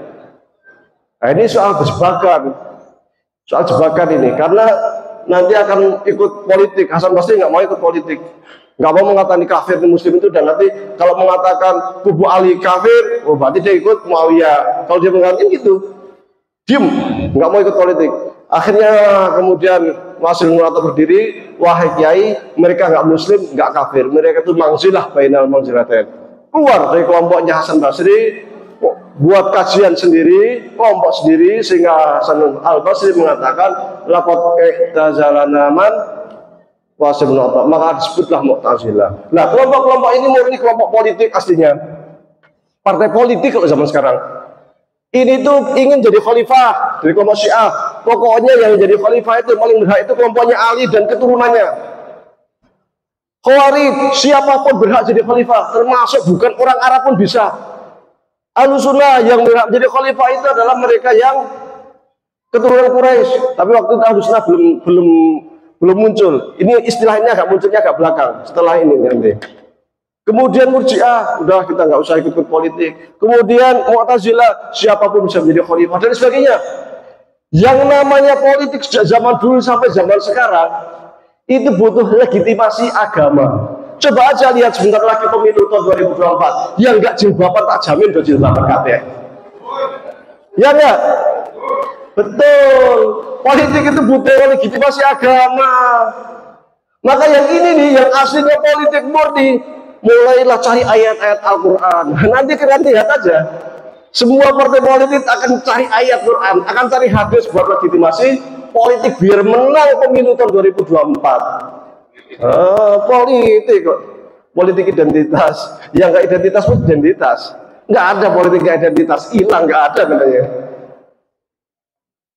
Nah, ini soal jebakan ini, karena nanti akan ikut politik. Hasan Basri nggak mau ikut politik, nggak mau mengatakan kafir di muslim itu, dan nanti kalau mengatakan kubu Ali kafir, oh berarti dia ikut Muawiyah. Kalau dia mengatakan gitu, diem, nggak mau ikut politik. Akhirnya kemudian Wasil bin Atha berdiri, wahai kiai, mereka nggak muslim, nggak kafir, mereka itu mangzilah bainal mangzilatain. Keluar dari kelompoknya Hasan Basri, buat kajian sendiri, kelompok sendiri, sehingga Hasan Al-Basri mengatakan laqad i'tazalana man Wasil bin Atha, maka disebutlah Mu'tazilah. Nah, kelompok-kelompok ini murni kelompok politik aslinya, partai politik kalau zaman sekarang. Ini tuh ingin jadi khalifah dari kelompok Syiah. Pokoknya yang jadi khalifah itu paling berhak itu kelompoknya Ali dan keturunannya. Khawarij, siapapun berhak jadi khalifah, termasuk bukan orang Arab pun bisa. Ahlussunnah yang berhak jadi khalifah itu adalah mereka yang keturunan Quraisy. Tapi waktu itu Ahlussunnah belum muncul. Ini istilahnya munculnya agak belakang. Setelah ini nanti. Kemudian Murji'ah, udah kita nggak usah ikut politik. Kemudian Mu'tazilah, siapapun bisa menjadi khalifah dan sebagainya. Yang namanya politik sejak zaman dulu sampai zaman sekarang itu butuh legitimasi agama. Coba aja lihat sebentar lagi pemilu tahun 2024. Yang nggak jilbaban tak jamin do jilbaban kabeh. Ya enggak? Betul. Politik itu butuh legitimasi agama. Maka yang ini nih, yang aslinya politik murni, mulailah cari ayat-ayat Al-Quran. Nanti kalian lihat aja. Semua partai politik akan cari ayat Quran, akan cari hadis buat legitimasi politik biar menang pemilu tahun 2024. Politik kok. Politik identitas. Yang nggak identitas pun identitas. Nggak ada politik nggak identitas, hilang, nggak ada katanya.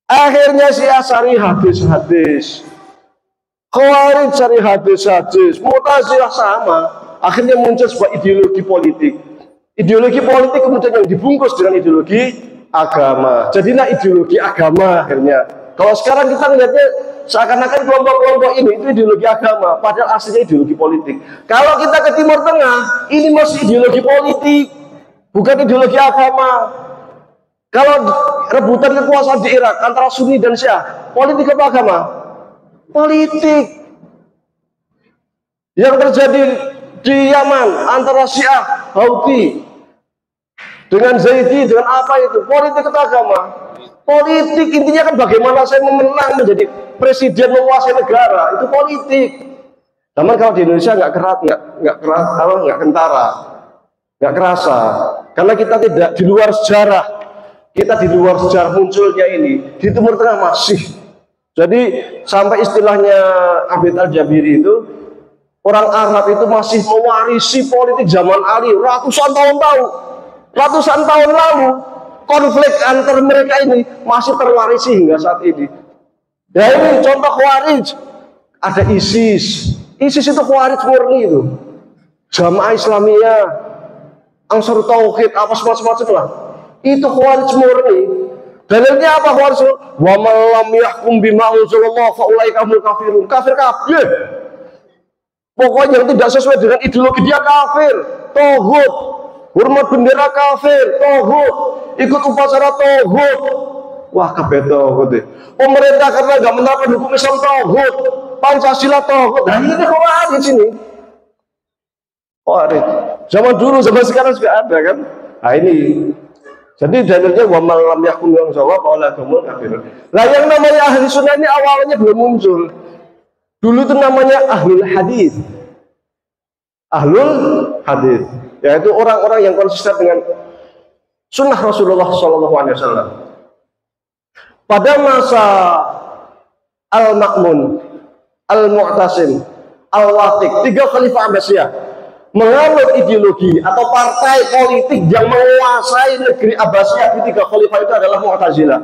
Akhirnya si cari hadis-hadis, Khawarij cari hadis-hadis, Mu'tazilah sama. Akhirnya muncul sebuah ideologi politik. Ideologi politik kemudian yang dibungkus dengan ideologi agama. Jadilah ideologi agama akhirnya. Kalau sekarang kita melihatnya seakan-akan kelompok-kelompok ini itu ideologi agama, padahal aslinya ideologi politik. Kalau kita ke Timur Tengah, ini masih ideologi politik, bukan ideologi agama. Kalau rebutan kekuasaan di Irak antara Sunni dan Syiah, politik apa agama? Politik. Yang terjadi di Yaman antara Syiah, Houthi dengan Zaidi, dengan apa itu? Politik atau agama? Politik. Intinya kan bagaimana saya memenang menjadi presiden menguasai negara, itu politik. Namun kalau di Indonesia nggak kentara, nggak kerasa, karena kita tidak di luar sejarah. Kita di luar sejarah munculnya ini di Timur Tengah masih. Jadi sampai istilahnya Abid Al-Jabiri itu, orang Arab itu masih mewarisi politik zaman Ali ratusan tahun lalu. Konflik antar mereka ini masih terwarisi hingga saat ini. Ya ini contoh Khawarij. Ada ISIS. ISIS itu Khawarij murni itu. Jamaah Islamiyah, Ansar Tauhid, apa semacam lah. Itu Khawarij murni. Dalilnya apa Khawarij? Wa man lam yahkum bima anzalallahu fa ulaika humul kafirun. Kafir kafir. Pokoknya yang tidak sesuai dengan ideologi dia kafir. Tauhid. Hormat bendera kafir, tauhid, ikut upacara tauhid. Wah, kabeh tauhid. Pemerintah karena nggak menerapkan hukum Islam tauhid, Pancasila tauhid. Nah ini Khawarij di sini. Khawarij. Zaman dulu, zaman sekarang juga ada kan. Nah ini. Jadi dalilnya wa man lam yahkum bima anzalallahu fa ulaika humul kafirun. Lah yang namanya ahli sunnah ini awalnya belum muncul. Dulu itu namanya ahlul hadis. Ahlul hadis, yaitu orang-orang yang konsisten dengan sunnah Rasulullah SAW. Pada masa Al-Ma'mun, Al-Mu'tasim, Al-Wathiq, 3 khalifah Abbasiyah menganut ideologi atau partai politik yang menguasai negeri Abbasiyah di 3 khalifah itu adalah Mu'tazilah.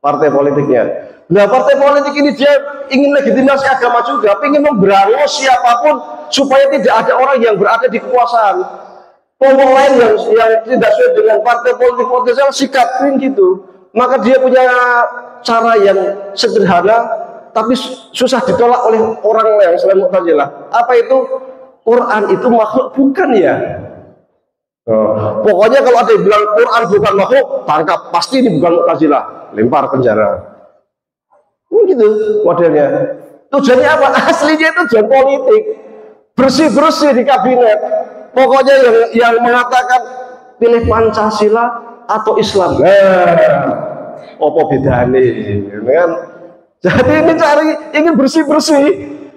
Partai politiknya. Nah, partai politik ini dia ingin legitimasi agama juga, ingin memberangus siapapun supaya tidak ada orang yang berada di kekuasaan. Kelompok lain yang tidak sesuai dengan partai politik sikap gitu. Maka dia punya cara yang sederhana tapi susah ditolak oleh orang yang selain Mu'tazilah. Apa itu? Quran itu makhluk bukan ya? Pokoknya kalau ada yang bilang Quran bukan makhluk, tangkap, pasti ini bukan Mu'tazilah, lempar penjara. Gitu modelnya. Tujuannya apa? Aslinya itu tujuan politik. Bersih-bersih di kabinet. Pokoknya yang mengatakan pilih Pancasila atau Islam. Apa bedanya? Kan? Jadi ini ingin bersih-bersih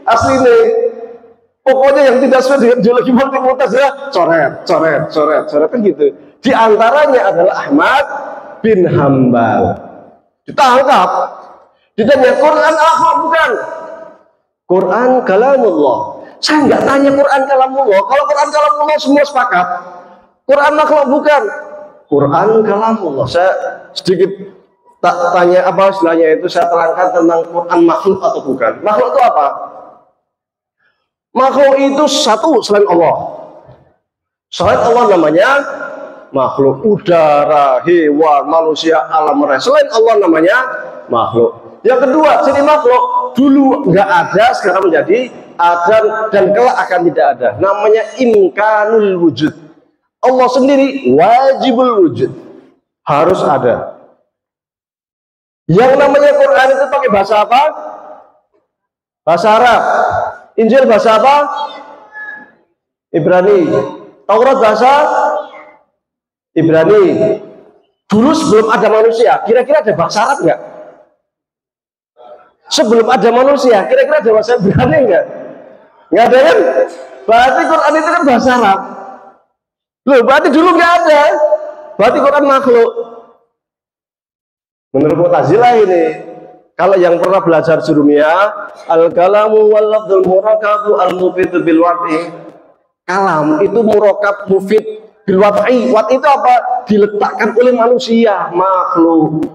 aslinya. Pokoknya yang tidak sesuai dengan ideologi politik Mu'tazilah, coret kan gitu. Di antaranya adalah Ahmad bin Hambal. Ditangkap. Ditanya Quran akhlak bukan? Quran kalamullah. Saya nggak tanya Quran kalamullah. Kalau Quran kalamullah semua sepakat. Quran makhluk bukan? Quran kalamullah. Saya sedikit tak tanya apa istilahnya itu, saya terangkan tentang Quran makhluk atau bukan. Makhluk itu apa? Makhluk itu satu selain Allah. Selain Allah namanya makhluk. Udara, hewan, manusia, alam raya. Selain Allah namanya makhluk. Yang kedua, sini makhluk dulu nggak ada, sekarang menjadi ada dan kelak akan tidak ada. Namanya imkanul wujud. Allah sendiri wajibul wujud, harus ada. Yang namanya Quran itu pakai bahasa apa? Bahasa Arab. Injil bahasa apa? Ibrani. Taurat bahasa Ibrani. Dulu sebelum ada manusia, kira-kira ada bahasa Arab nggak? Sebelum ada manusia, kira-kira ada bahasa Ibrani nggak? Nggak ada kan? Berarti Quran itu kan bahasa Arab. Loh, berarti dulu nggak ada. Berarti Quran makhluk. Menurut Mu'tazilah ini, kalau yang pernah belajar jurumiyah, al-kalamu wal lafdzul murakabu al-mufidu bil wad'i. Kalam itu murakab mufid bil wad'i. Wad itu apa? Diletakkan oleh manusia, makhluk.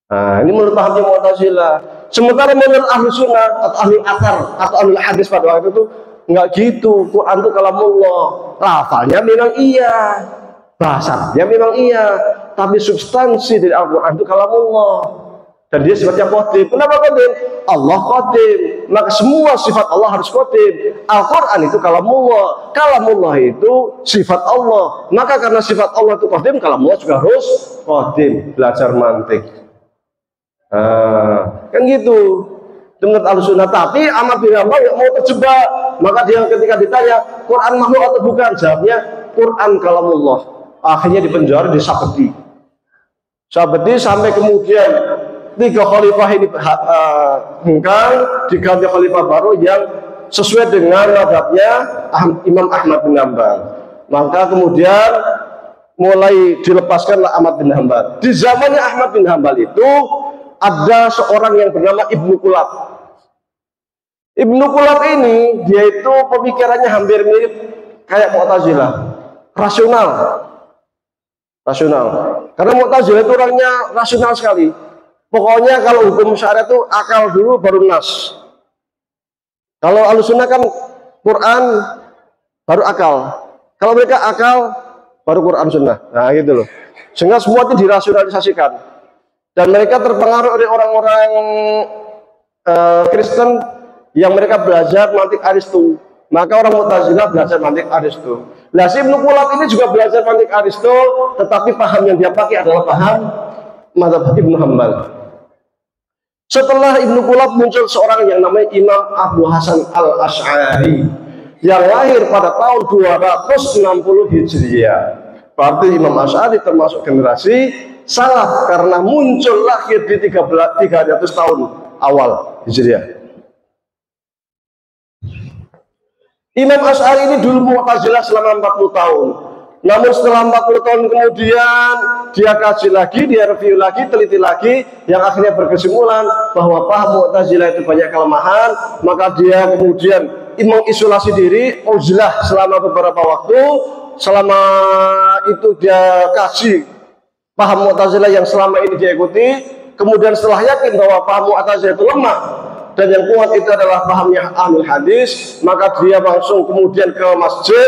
Nah, ini menurut pahamnya Mu'tazilah. Sementara menurut ahli sunnah atau ahli athar atau ahli hadis pada waktu itu enggak gitu. Quran itu kalamullah. Lafalnya memang iya, bahasanya memang iya, tapi substansi dari Al-Quran itu kalamullah. Dan dia sifatnya qadim. Kenapa qadim? Allah qadim. Maka semua sifat Allah harus qadim. Al-Quran itu kalamullah. Kalamullah itu sifat Allah. Maka karena sifat Allah itu qadim, kalamullah juga harus qadim. Belajar mantik. Kan gitu. Menurut Ahlussunnah. Tapi Ahmad bin Hanbal nggak mau terjebak. Maka dia ketika ditanya Quran makhluk atau bukan, jawabnya Quran kalamullah. Akhirnya dipenjara di Sabeti sampai kemudian 3 khalifah ini hengkang, diganti khalifah baru yang sesuai dengan madhabnya Imam Ahmad bin Hanbal. Maka kemudian mulai dilepaskanlah Ahmad bin Hanbal. Di zamannya Ahmad bin Hanbal itu ada seorang yang bernama Ibnu Kulab. Ibnu Kulab ini dia itu pemikirannya hampir mirip kayak Mu'tazilah, rasional. Karena Mu'tazilah itu orangnya rasional sekali. Pokoknya kalau hukum syariat itu akal dulu baru nas. Kalau Ahlussunnah kan Quran baru akal. Kalau mereka akal baru Quran sunnah. Nah gitu loh. Sehingga semua itu dirasionalisasikan. Dan mereka terpengaruh oleh orang-orang Kristen yang mereka belajar mantik Aristo. Maka orang Mu'tazilah belajar mantik Aristo. Nah, si Ibnu Kulab ini juga belajar mantik Aristo, tetapi paham yang dia pakai adalah paham mazhab Ibnu Hanbal. Setelah Ibnu Kulab muncul seorang yang namanya Imam Abu Hasan al-Asy'ari yang lahir pada tahun 260 Hijriah. Berarti Imam Asy'ari termasuk generasi salaf karena muncul lahir di 300 tahun awal Hijriah. Imam Asy'ari ini dulu Mu'tazilah selama 40 tahun. Namun setelah 40 tahun kemudian dia kaji lagi, dia review lagi, teliti lagi, yang akhirnya berkesimpulan bahwa paham Mu'tazilah itu banyak kelemahan. Maka dia kemudian mengisolasi diri, uzlah selama beberapa waktu. Selama itu dia kaji paham Mu'tazilah yang selama ini dia ikuti. Kemudian setelah yakin bahwa paham Mu'tazilah itu lemah dan yang kuat itu adalah pahamnya ahlul hadis, maka dia langsung kemudian ke masjid,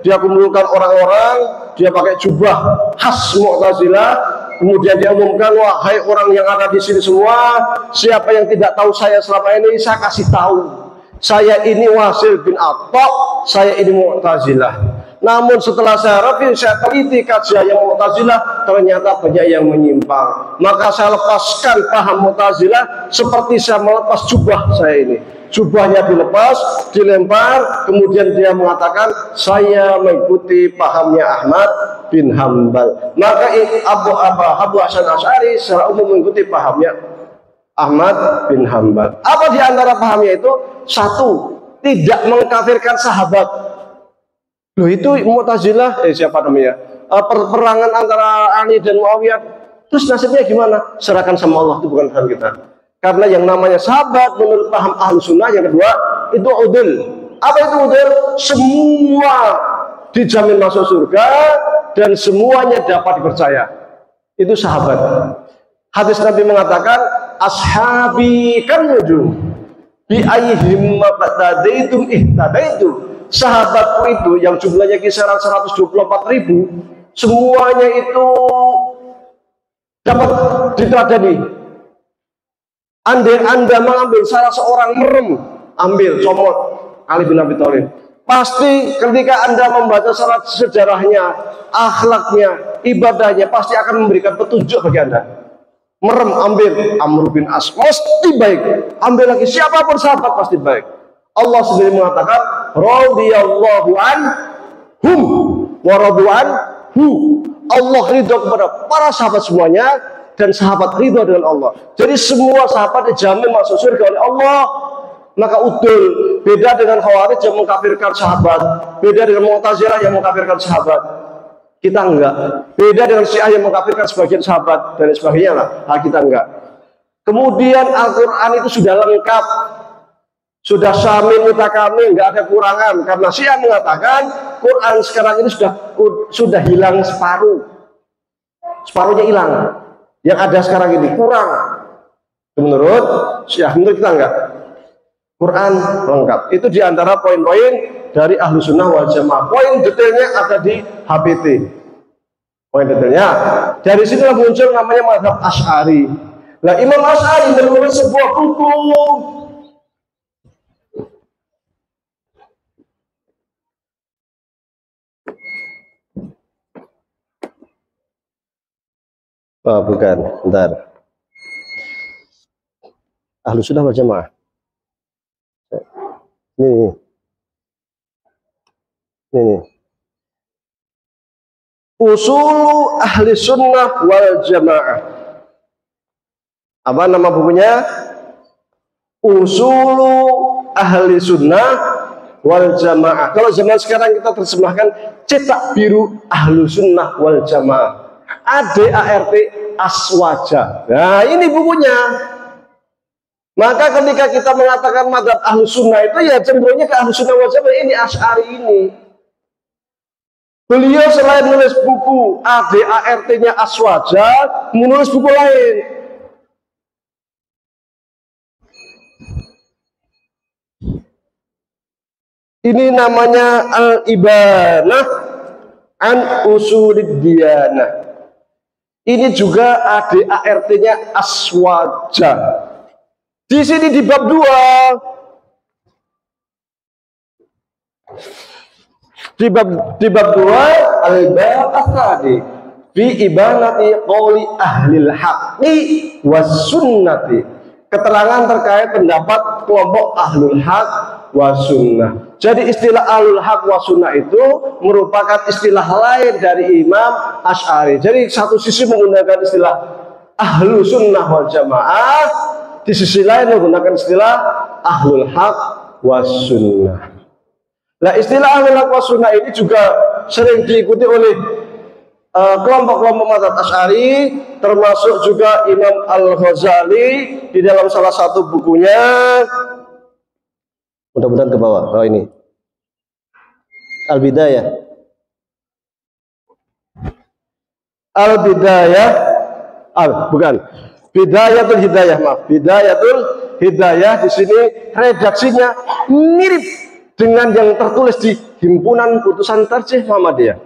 dia kumpulkan orang-orang, dia pakai jubah khas Mu'tazilah, kemudian dia umumkan, wahai orang yang ada di sini semua, siapa yang tidak tahu saya selama ini, saya kasih tahu, saya ini Wasil bin Atha, saya ini Mu'tazilah. Namun setelah saya review, saya teliti kajian yang Mu'tazilah, ternyata banyak yang menyimpang. Maka saya lepaskan paham Mu'tazilah seperti saya melepas jubah saya ini. Jubahnya dilepas, dilempar, kemudian dia mengatakan, saya mengikuti pahamnya Ahmad bin Hanbal. Maka Abu Hasan Asy'ari secara umum mengikuti pahamnya Ahmad bin Hanbal. Apa di antara pahamnya itu? Satu, tidak mengkafirkan sahabat. Loh itu Mu'tazilah, siapa namanya? Perperangan antara Ali dan Muawiyah. Terus nasibnya gimana? Serahkan sama Allah, itu bukan hal kita. Karena yang namanya sahabat menurut paham Ahlussunnah yang kedua itu udul. Apa itu udul? Semua dijamin masuk surga dan semuanya dapat dipercaya. Itu sahabat. Hadis Nabi mengatakan, ashabi kan nujum bi ayyihim maqtadaitum ihtadaitum. Sahabatku itu yang jumlahnya kisaran 124.000, semuanya itu dapat diteladani. Andai Anda mengambil salah seorang merem, ambil comot Ali bin Abi Thalib. Pasti ketika Anda membaca sejarahnya, akhlaknya, ibadahnya, pasti akan memberikan petunjuk bagi Anda. Merem, ambil Amr bin As, mesti baik. Ambil lagi siapapun sahabat pasti baik. Allah sendiri mengatakan, radhiyallahu anhum wa radu anhu. Allah ridho kepada para sahabat semuanya dan sahabat ridho dengan Allah. Jadi semua sahabat dijamin masuk surga oleh Allah. Maka udul, beda dengan Khawarij yang mengkafirkan sahabat, beda dengan Mu'tazilah yang mengkafirkan sahabat. Kita enggak. Beda dengan Syiah yang mengkafirkan sebagian sahabat dan sebagainya lah. Nah, kita enggak. Kemudian Al-Quran itu sudah lengkap, sudah syamil mutakamil, enggak ada kurangan. Karena Syiah mengatakan Quran sekarang ini sudah hilang separuh, separuhnya hilang. Yang ada sekarang ini kurang. Menurut Syiah, menurut kita enggak. Quran lengkap. Itu diantara poin-poin dari Ahlus Sunnah wal Jamaah. Poin detailnya ada di HPT. Poin detailnya dari sini muncul namanya mazhab Asy'ari. Nah, Imam Asy'ari menulis sebuah buku bukan, bentar. Ahlus Sunnah wal Jamaah. Nih. Usul Ahli Sunnah wal Jamaah. Apa nama bukunya? Usul Ahli Sunnah wal Jamaah. Kalau zaman sekarang kita terjemahkan cetak biru Ahlu Sunnah wal Jamaah. ADART Aswaja. Nah, ini bukunya. Maka ketika kita mengatakan madzhab Ahlu Sunnah itu ya cenderungnya ke Ahlu Sunnah wal Jamaah. Ini Asy'ari ini. Beliau selain menulis buku ADART-nya Aswaja, menulis buku lain. Ini namanya Al-Ibanah an Usulid Diyanah. Ini juga ADART-nya Aswaja. Di sini di bab 2 di bab 2 al-bab tadi fi ibanati qauli ahlil haqqi was sunnati. Keterangan terkait pendapat kelompok ahlul haq was sunnah. Jadi istilah ahlul haq was sunnah itu merupakan istilah lain dari Imam Asy'ari. Jadi satu sisi menggunakan istilah ahlu sunnah wal jamaah, di sisi lain menggunakan istilah ahlul haq was sunnah. Nah, istilah ahlul haq was sunnah ini juga sering diikuti oleh kelompok-kelompok mazhab Asy'ari, termasuk juga Imam Al-Ghazali di dalam salah satu bukunya. Mudah-mudahan ke bawah. Oh, ini Al-Bidayah. Bukan. Bidayatul Hidayah, maaf. Bidayatul Hidayah di sini redaksinya mirip dengan yang tertulis di Himpunan Putusan Tarjih Muhammadiyah.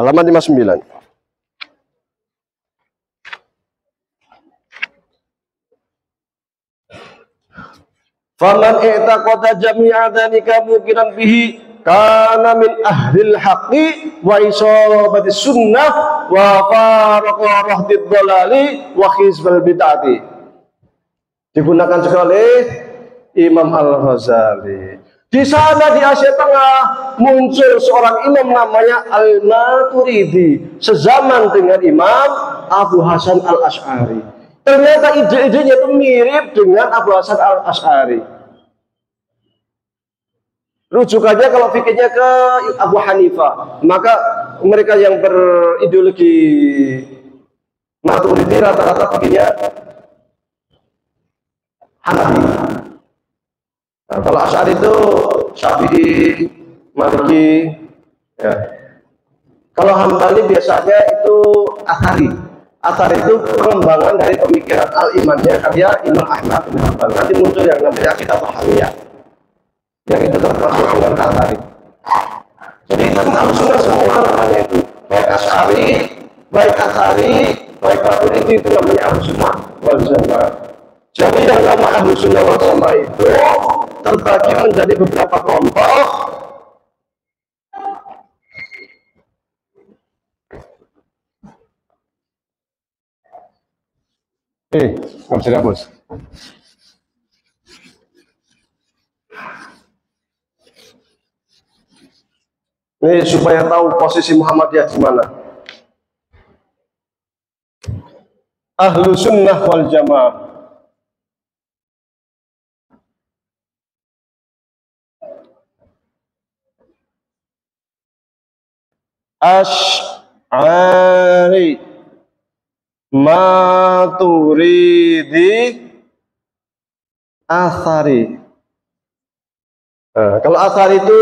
Halaman 59. Faman i'taqada jami'a dzalika mukiran bihi kana min ahlil haqqi wa isabati sunnah wa faraqa rahdid dhalali wa khizbal bid'ati. Digunakan juga oleh Imam Al-Ghazali. Di sana di Asia Tengah muncul seorang imam namanya Al-Maturidi, sezaman dengan Imam Abu Hasan Al-Asy'ari. Ternyata ide-idenya itu mirip dengan Abu Hasan Al-Asy'ari. Rujukannya kalau fikirnya ke Abu Hanifah, maka mereka yang berideologi Maturidi rata-rata fikirnya Hanafi. Nah, kalau Asy'ari itu Syafi'i, Maliki, ya. Kalau Hambali biasanya itu Athari. Athari itu pengembangan dari pemikiran al-imannya karya Imam Ahmad bin Hanbal. Nanti muncul yang namanya Aqidah Tahawiyah, yang itu termasuk dengan Athari. Jadi tentang sunnah semua namanya itu, baik Asy'ari, baik Athari, baik Maturidi, itu namanya Ahlus Sunnah wal Jamaah. Jadi yang nama Ahlus Sunnah wal Jamaah itu terbagi menjadi beberapa kelompok. Nggak bisa dihapus. Ini supaya tahu posisi Muhammadiyah di mana. Ahlu sunnah wal jamaah. Asy'ari, Maturidi, Athari. Nah, kalau Athari itu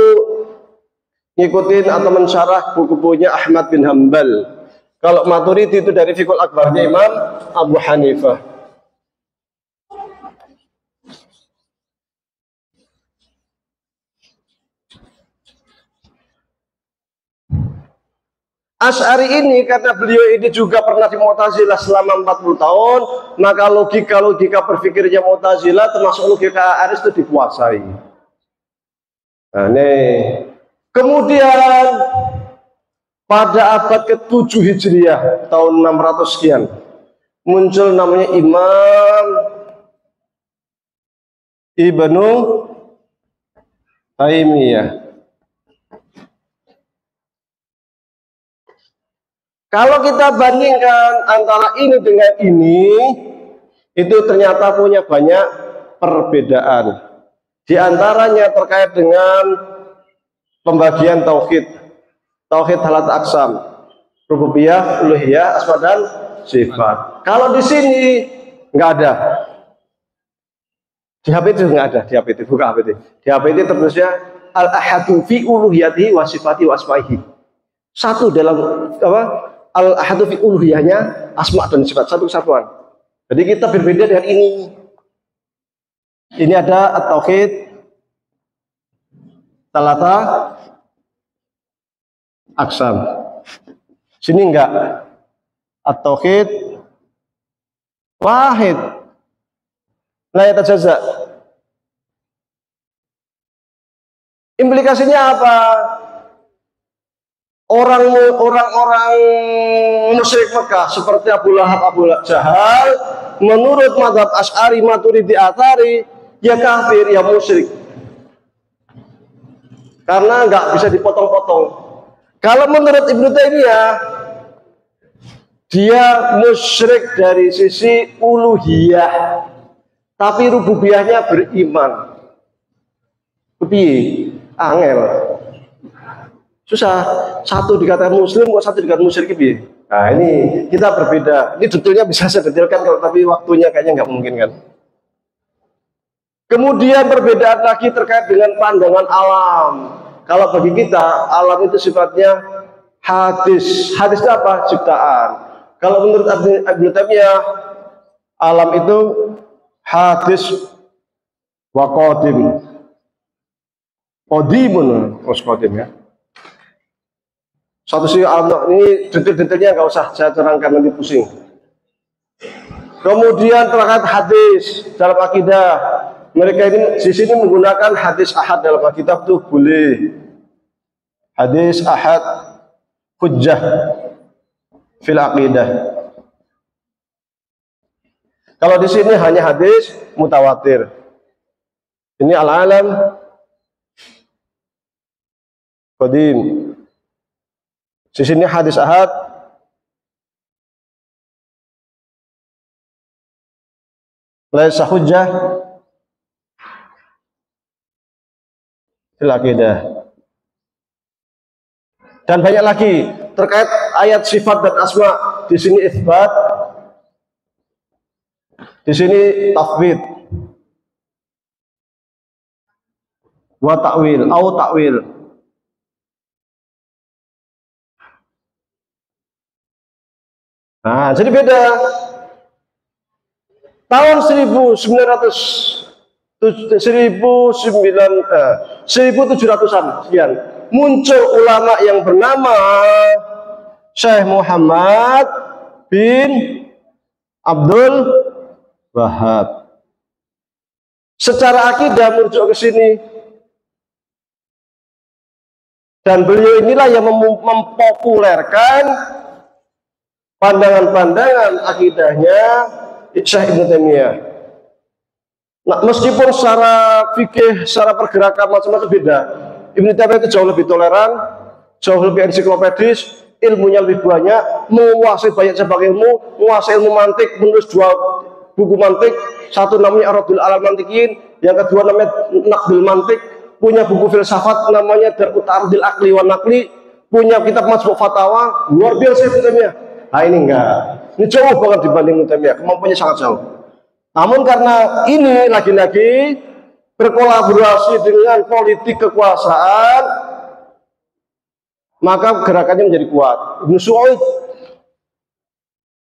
ngikutin atau mensyarah buku-bukunya Ahmad bin Hanbal. Kalau Maturidi itu dari Fiqhul Akbarnya Imam Abu Hanifah. Asy'ari ini karena beliau ini juga pernah di Mu'tazilah selama 40 tahun, maka logika berpikirnya Mu'tazilah termasuk logika Aris itu dikuasai. Nah, nih. Kemudian pada abad ke-7 Hijriah tahun 600 sekian muncul namanya Imam Ibnu Taimiyah. Kalau kita bandingkan antara ini dengan ini, itu ternyata punya banyak perbedaan. Di antaranya terkait dengan pembagian tauhid, tauhid halat aksam, rububiyah, uluhiyah, asma dan sifat. Kalau di sini nggak ada. Di HP itu nggak ada, di HP itu buka HP itu. Di HP itu tertulisnya al-ahadu fi uluhiyatihi wa sifati wa asma'ihi. Satu dalam apa? Al-ahadu fi uluhiyahnya, asma dan sifat, satu kesatuan. Jadi kita berbeda dengan ini. Ini ada at-tauhid talata aksam. Sini enggak. At-tauhid wahid. La yatajazza. Implikasinya apa? Orang-orang musyrik Mekah seperti Abu Lahab, Abu Jahal, menurut mazhab Asy'ari, Maturidi, Athari, ya kafir, ya musyrik. Karena nggak bisa dipotong-potong. Kalau menurut Ibnu Taimiyah, dia musyrik dari sisi uluhiyah, tapi rububiyahnya beriman. Piye? Angel. Susah, satu dikatakan muslim, kok satu dikatakan musyrik piye? Nah ini kita berbeda. Ini detailnya bisa saya detailkan, kalau tapi waktunya kayaknya nggak mungkin kan. Kemudian perbedaan lagi terkait dengan pandangan alam. Kalau bagi kita, alam itu sifatnya hadis. Hadis itu apa? Ciptaan. Kalau menurut Ibnu Taimiyah, alam itu hadis wa qadim. Qadimun, qadim ya. Satu sih alam ini detail-detailnya nggak usah saya terangkan, nanti pusing. Kemudian terkait hadis dalam akidah, mereka ini di sini menggunakan hadis ahad dalam akidah itu boleh. Hadis ahad hujjah fil aqidah. Kalau di sini hanya hadis mutawatir. Ini al-alam qadim. Di sini hadis ahad laisa hujjah fil aqidah. Dan banyak lagi terkait ayat sifat dan asma. Di sini itsbat, di sini tafwid wa ta'wil au ta'wil. Nah, jadi beda. Tahun 1700-an sekian muncul ulama yang bernama Syekh Muhammad bin Abdul Wahab. Secara akidah merujuk ke sini. Dan beliau inilah yang mempopulerkan pandangan-pandangan akidahnya Syekh Ibnu Taimiyah. Nah, meskipun secara fikih, secara pergerakan macam-macam beda, Ibnu Taimiyah itu jauh lebih toleran, jauh lebih ensiklopedis, ilmunya lebih banyak, menguasai banyak cabang ilmu, menguasai ilmu mantik, menulis 2 buku mantik, satu namanya Ar-Raddul 'alal Mantiqiyin, yang kedua namanya Naqdul Mantik, punya buku filsafat namanya Dar'ut Ta'arudil Aqli wan Naqli, punya kitab Majmu' Fatawa, luar biasa Ibnu Taimiyah. Nah ini enggak, ini jauh banget dibanding Ibnu Taimiyah, kemampuannya sangat jauh. Namun karena ini lagi-lagi berkolaborasi dengan politik kekuasaan, maka gerakannya menjadi kuat. Ibnu Su'ud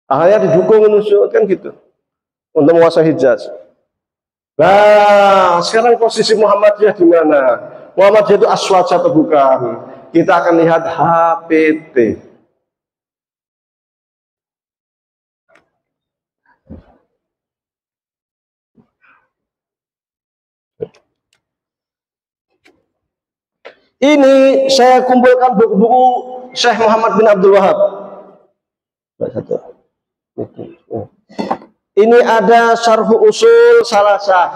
akhirnya didukung Ibnu Su'ud kan gitu untuk menguasai Hijaz. Nah, sekarang posisi Muhammadiyah di mana? Muhammadiyah itu aswaja atau bukan? Kita akan lihat HPT. Ini saya kumpulkan buku-buku Syekh Muhammad bin Abdul Wahab. Ini ada Syarhu Usul Salasah.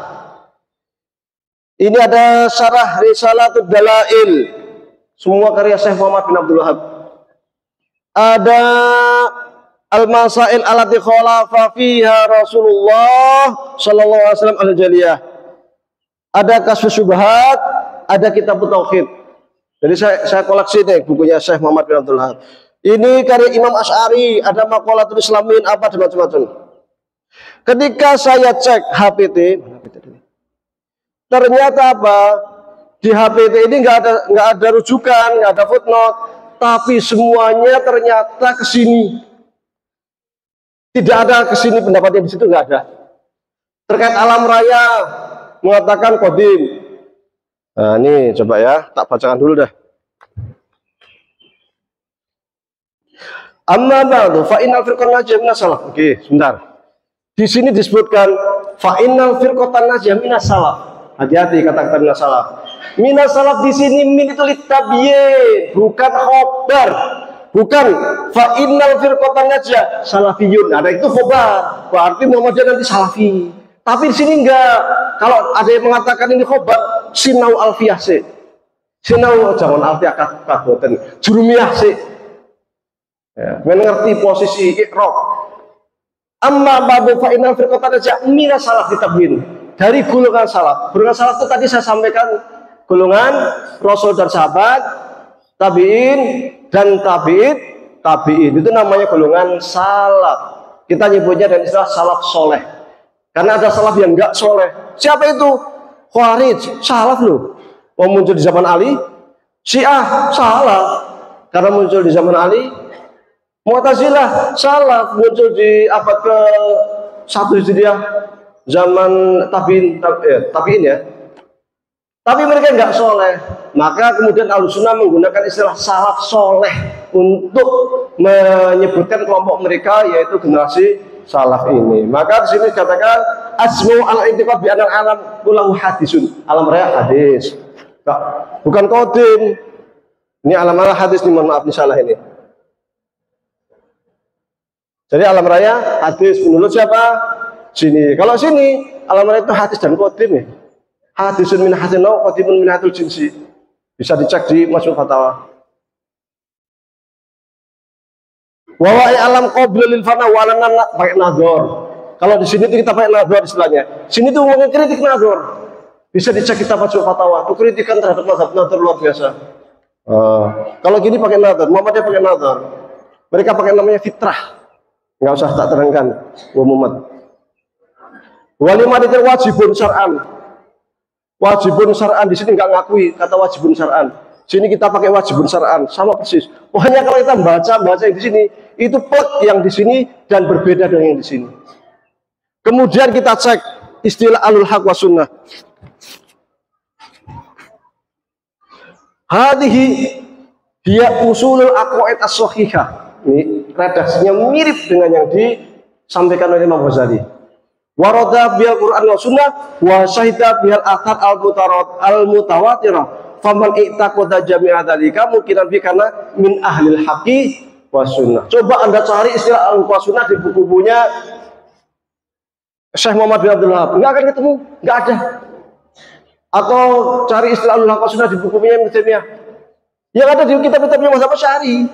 Ini ada Syarah Risalatud Dalail. Semua karya Syekh Muhammad bin Abdul Wahab. Ada Al-Masail allati khalafa fiha Rasulullah sallallahu alaihi wasallam al-Jaliyah. Ada Kasyfus Syubhat, ada Kitab Tauhid. Jadi saya koleksi nih bukunya Syekh Muhammad bin Abdul Wahab. Ini karya Imam Asy'ari, ada Maqalatul Islamin, apa dan macam-macam. Ketika saya cek HPT, ternyata apa? Di HPT ini nggak ada rujukan, nggak ada footnote, tapi semuanya ternyata ke sini. Tidak ada ke sini pendapatnya, di situ nggak ada. Terkait alam raya mengatakan qadim. Nah, ini coba ya, tak bacakan dulu dah. Amma ba'du fa innal firqatan najiyah minas salaf. Oke, sebentar. Di sini disebutkan fa innal firqatan najiyah minas salaf. Hati-hati kata-kata minas salaf. Minas salaf di sini min itu litabyin, bukan khobar. Bukan fa innal firqatan najiyah salafiyun. Ada itu khobar, berarti Muhammadiyah nanti salafi. Tapi di sini enggak. Kalau ada yang mengatakan ini khobar, sinau alfiyah sih. Sinau jangan alfiyah kaboten. Jurumiyah sih. Ya, mengerti posisi ikrab. Amma ba'du fa innal firqatan najiyah minas salaf litabyin. Dari golongan salaf. Golongan salaf itu tadi saya sampaikan golongan Rasul dan sahabat, tabi'in dan tabi'in. Itu namanya golongan salaf. Kita nyebutnya dan istilah salaf soleh. Karena ada salaf yang enggak soleh. Siapa itu? Khawarij, salaf loh. Mau muncul di zaman Ali. Syiah, salaf. Karena muncul di zaman Ali. Mu'tazilah, salaf. Muncul di abad ke-1 Hijriah. Zaman tabi'in ya. Tapi mereka enggak soleh. Maka kemudian Ahlussunnah menggunakan istilah salaf soleh untuk menyebutkan kelompok mereka, yaitu generasi salaf ini. Maka di sini dikatakan asmu al-i'tiqad bi anal alam kullahu hadisun. Alam raya hadis. Bukan qadim. Ini alam raya hadis nih, mohon maaf nih salah ini. Jadi alam raya hadis menurut siapa? Sini. Kalau sini alam raya itu hadis dan qadim ya. Hadisun min hasanau qadimun min hatul jinsi. Bisa dicek di Majmu' Fatawa. Wawai alam qabil lil fana wa alam pakai nadhor. Kalau di sini kita pakai nadhor istilahnya. Sini tuh ngomongin kritik nadhor. Bisa dicek kita Majmu' Fatawa. Itu kritikan terhadap mazhab nadhor luar biasa. Kalau gini pakai nadhor, Muhammadiyah pakai nadhor. Mereka pakai namanya fitrah. Enggak usah tak terangkan Muhammad. Walimadil wajibun syar'an. Wajibun syar'an di sini enggak ngakui kata wajibun syar'an. Sini kita pakai wajibun syar'an, sama persis. Pokoknya kalau kita baca yang di sini, itu plek yang di sini dan berbeda dengan yang di sini. Kemudian kita cek istilah alul haq wa sunnah. Hadhihi hiya usulul aqwaid as-shahihah. Ini redaksinya mirip dengan yang disampaikan oleh Imam Ghazali. Warada bil Qur'an wa sunnah wa syahida bil athar al-mutawatirah. Faman i'taqada jami'a dzalika mungkinan bi karena min ahlil haqqi wa sunnah. Coba Anda cari istilah al-haq wa sunnah di buku-bukunya Syekh Muhammad bin Abdul Wahab. Enggak akan ketemu, enggak ada. Atau cari istilah al-haq wa sunnah di buku-bukunya Ibnu Taimiyah. Yang ada di kitab-kitabnya mazhab Asy'ari.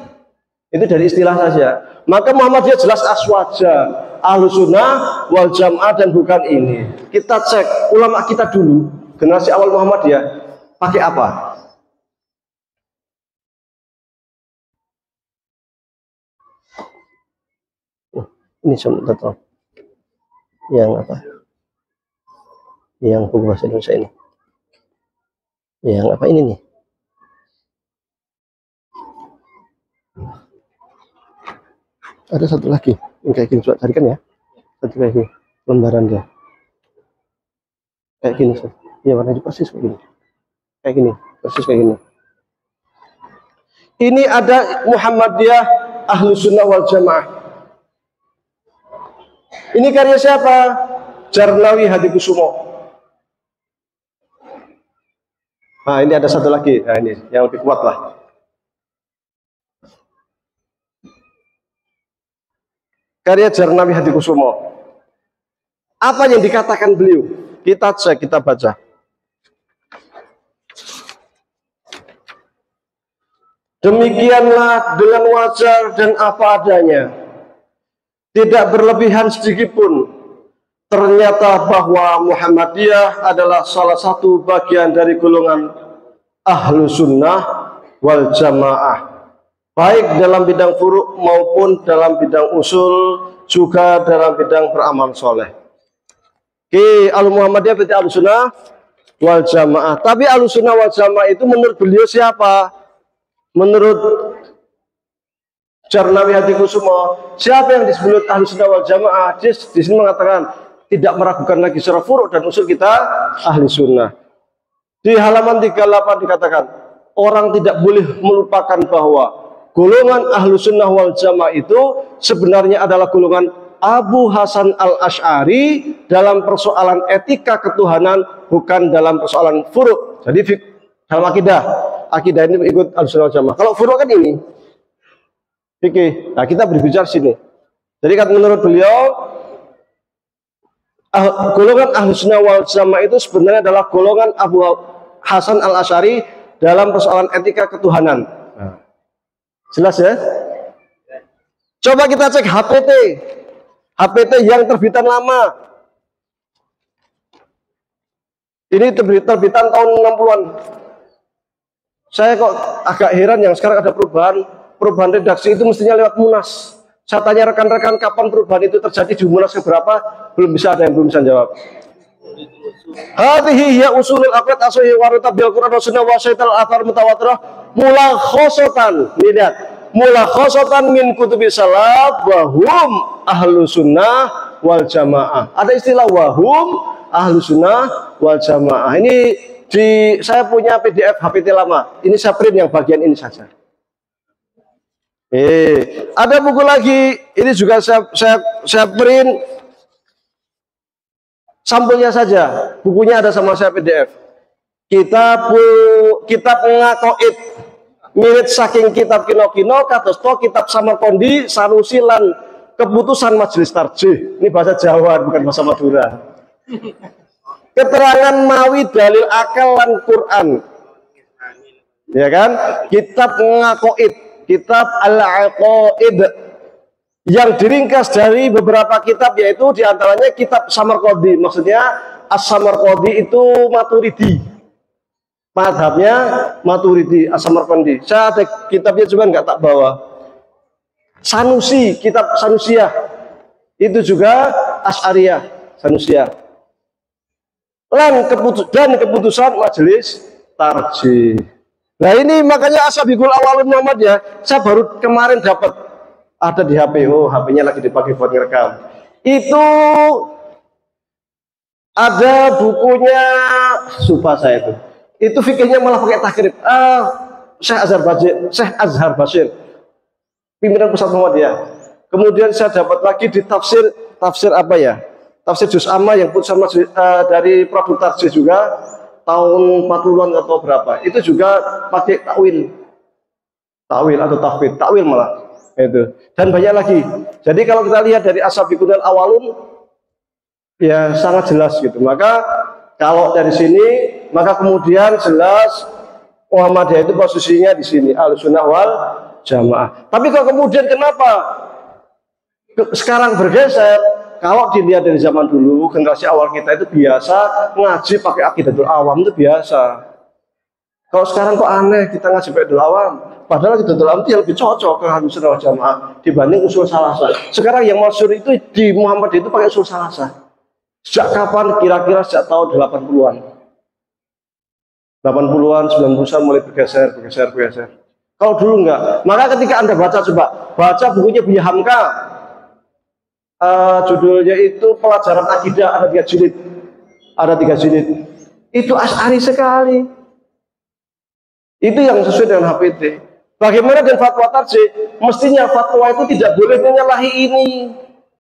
Itu dari istilah saja. Maka Muhammadiyah jelas aswaja, Ahlus Sunnah wal Jamaah dan bukan ini. Kita cek ulama kita dulu, generasi awal Muhammadiyah pakai apa? Ini contoh yang apa? Yang buku bahasa Indonesia ini. Yang apa ini nih? Ada satu lagi yang kayak gini, coba carikan ya. Satu kayak gini, lembaran dia. Kayak gini, ya warnanya persis kayak gini. Kayak gini, persis kayak gini. Ini ada Muhammadiyah Ahlus Sunnah wal Jamaah. Ini karya siapa? Jarnawi Hadikusumo. Nah, ini ada satu lagi. Nah, ini yang lebih kuat lah. Karya Jarnawi Hadikusumo. Apa yang dikatakan beliau? Kita cek, kita baca. Demikianlah dengan wajar dan apa adanya, tidak berlebihan sedikit pun. Ternyata bahwa Muhammadiyah adalah salah satu bagian dari golongan Ahlu Sunnah wal Jamaah, baik dalam bidang furu' maupun dalam bidang usul, juga dalam bidang beramal soleh. Oke, Al-Muhammadiyah berarti Ahlu Sunnah wal Jamaah. Tapi Ahlu Sunnah wal Jamaah itu menurut beliau siapa? Menurut Jarnawi Hadikusumo, siapa yang disebut Ahlu Sunnah wal Jamaah? Dia di sini mengatakan tidak meragukan lagi secara furu' dan usul kita ahli sunnah. Di halaman 38 dikatakan, orang tidak boleh melupakan bahwa golongan Ahlu Sunnah wal Jamaah itu sebenarnya adalah golongan Abu Hasan al-Asy'ari dalam persoalan etika ketuhanan, bukan dalam persoalan furu'. Jadi dalam akidah ini ikut Ahlu Sunnah wal Jamaah. Kalau furu' kan ini fikih. Nah, kita berbicara sini. Jadi kan menurut beliau golongan Ahlu Sunnah wal Jamaah itu sebenarnya adalah golongan Abu Hasan al-Asy'ari dalam persoalan etika ketuhanan. Jelas ya? Coba kita cek HPT yang terbitan lama. Ini terbitan tahun 60-an. Saya kok agak heran yang sekarang ada perubahan redaksi itu mestinya lewat Munas. Saya tanya rekan-rekan kapan perubahan itu terjadi di Munas keberapa, belum bisa ada yang belum bisa jawab. Hadhihi hiya usulul aqid asyi wa bil Qur'an wa sunnah wa syaital athar mutawatirah mulakhasatan. Lihat, mulakhasatan min kutubi salaf wa hum ahlu sunnah wal jamaah. Ada istilah wa hum ahlu sunnah wal jamaah. Ini saya punya PDF HPT lama. Ini saya print yang bagian ini saja. Ada buku lagi, ini juga saya print sampulnya saja. Bukunya ada sama saya PDF. Kitab Ngaqaid mirip saking kitab Kino-Kino kados to kitab Samarqandi Sanusi lan keputusan Majelis Tarjih. Ini bahasa Jawa bukan bahasa Madura. Keterangan mawi dalil akal lan Quran. Ya kan? Kitab Ngaqaid, kitab Al-Aqaid yang diringkas dari beberapa kitab, yaitu diantaranya kitab Samarqandi. Maksudnya As-Samarqandi itu Maturidi, madhabnya Maturidi As-Samarqandi. Saya ada kitabnya cuma nggak tak bawa. Sanusi, kitab Sanusiyah itu juga Asy'ariyah Sanusiyah. Dan keputusan Majelis Tarjih. Nah ini makanya Ashabikul Awalun Muhammadiyah, saya baru kemarin dapat, ada di HP. Oh, HP-nya lagi dipakai buat ngerekam. Itu ada bukunya, lupa saya itu. Itu fikihnya malah pakai takrib. Syekh Azhar Bashir, pimpinan pusat Muhammadiyah. Kemudian saya dapat lagi di tafsir apa ya? Tafsir Juz Amma yang putusan dari Produk Tarjih juga tahun 40-an atau berapa. Itu juga pakai takwil atau takwil malah. Itu. Dan banyak lagi. Jadi kalau kita lihat dari Ashabikul Awalun, ya sangat jelas gitu. Maka kalau dari sini, maka kemudian jelas Muhammadiyah itu posisinya di sini, Ahlussunnah wal Jamaah. Tapi kok kemudian kenapa sekarang bergeser? Kalau dilihat dari zaman dulu, generasi awal kita itu biasa ngaji pakai Aqidatul Awam, itu biasa. Kalau sekarang kok aneh kita ngaji pakai Aqidatul Awam, padahal Aqidatul Awam itu yang lebih cocok ke Ahlussunnah wal Jamaah dibanding usul salasah. Sekarang yang masyhur itu di Muhammadiyah itu pakai usul salasah. Sejak kapan? Kira-kira sejak tahun 80-an. 80-an, 90-an mulai bergeser. Kalau dulu enggak. Maka ketika Anda baca bukunya Buya Hamka, judulnya itu Pelajaran Akidah, ada 3 jilid. Itu Asy'ari sekali. Itu yang sesuai dengan HPT. Bagaimana dengan fatwa tarjih? Mestinya fatwa itu tidak boleh menyalahi ini.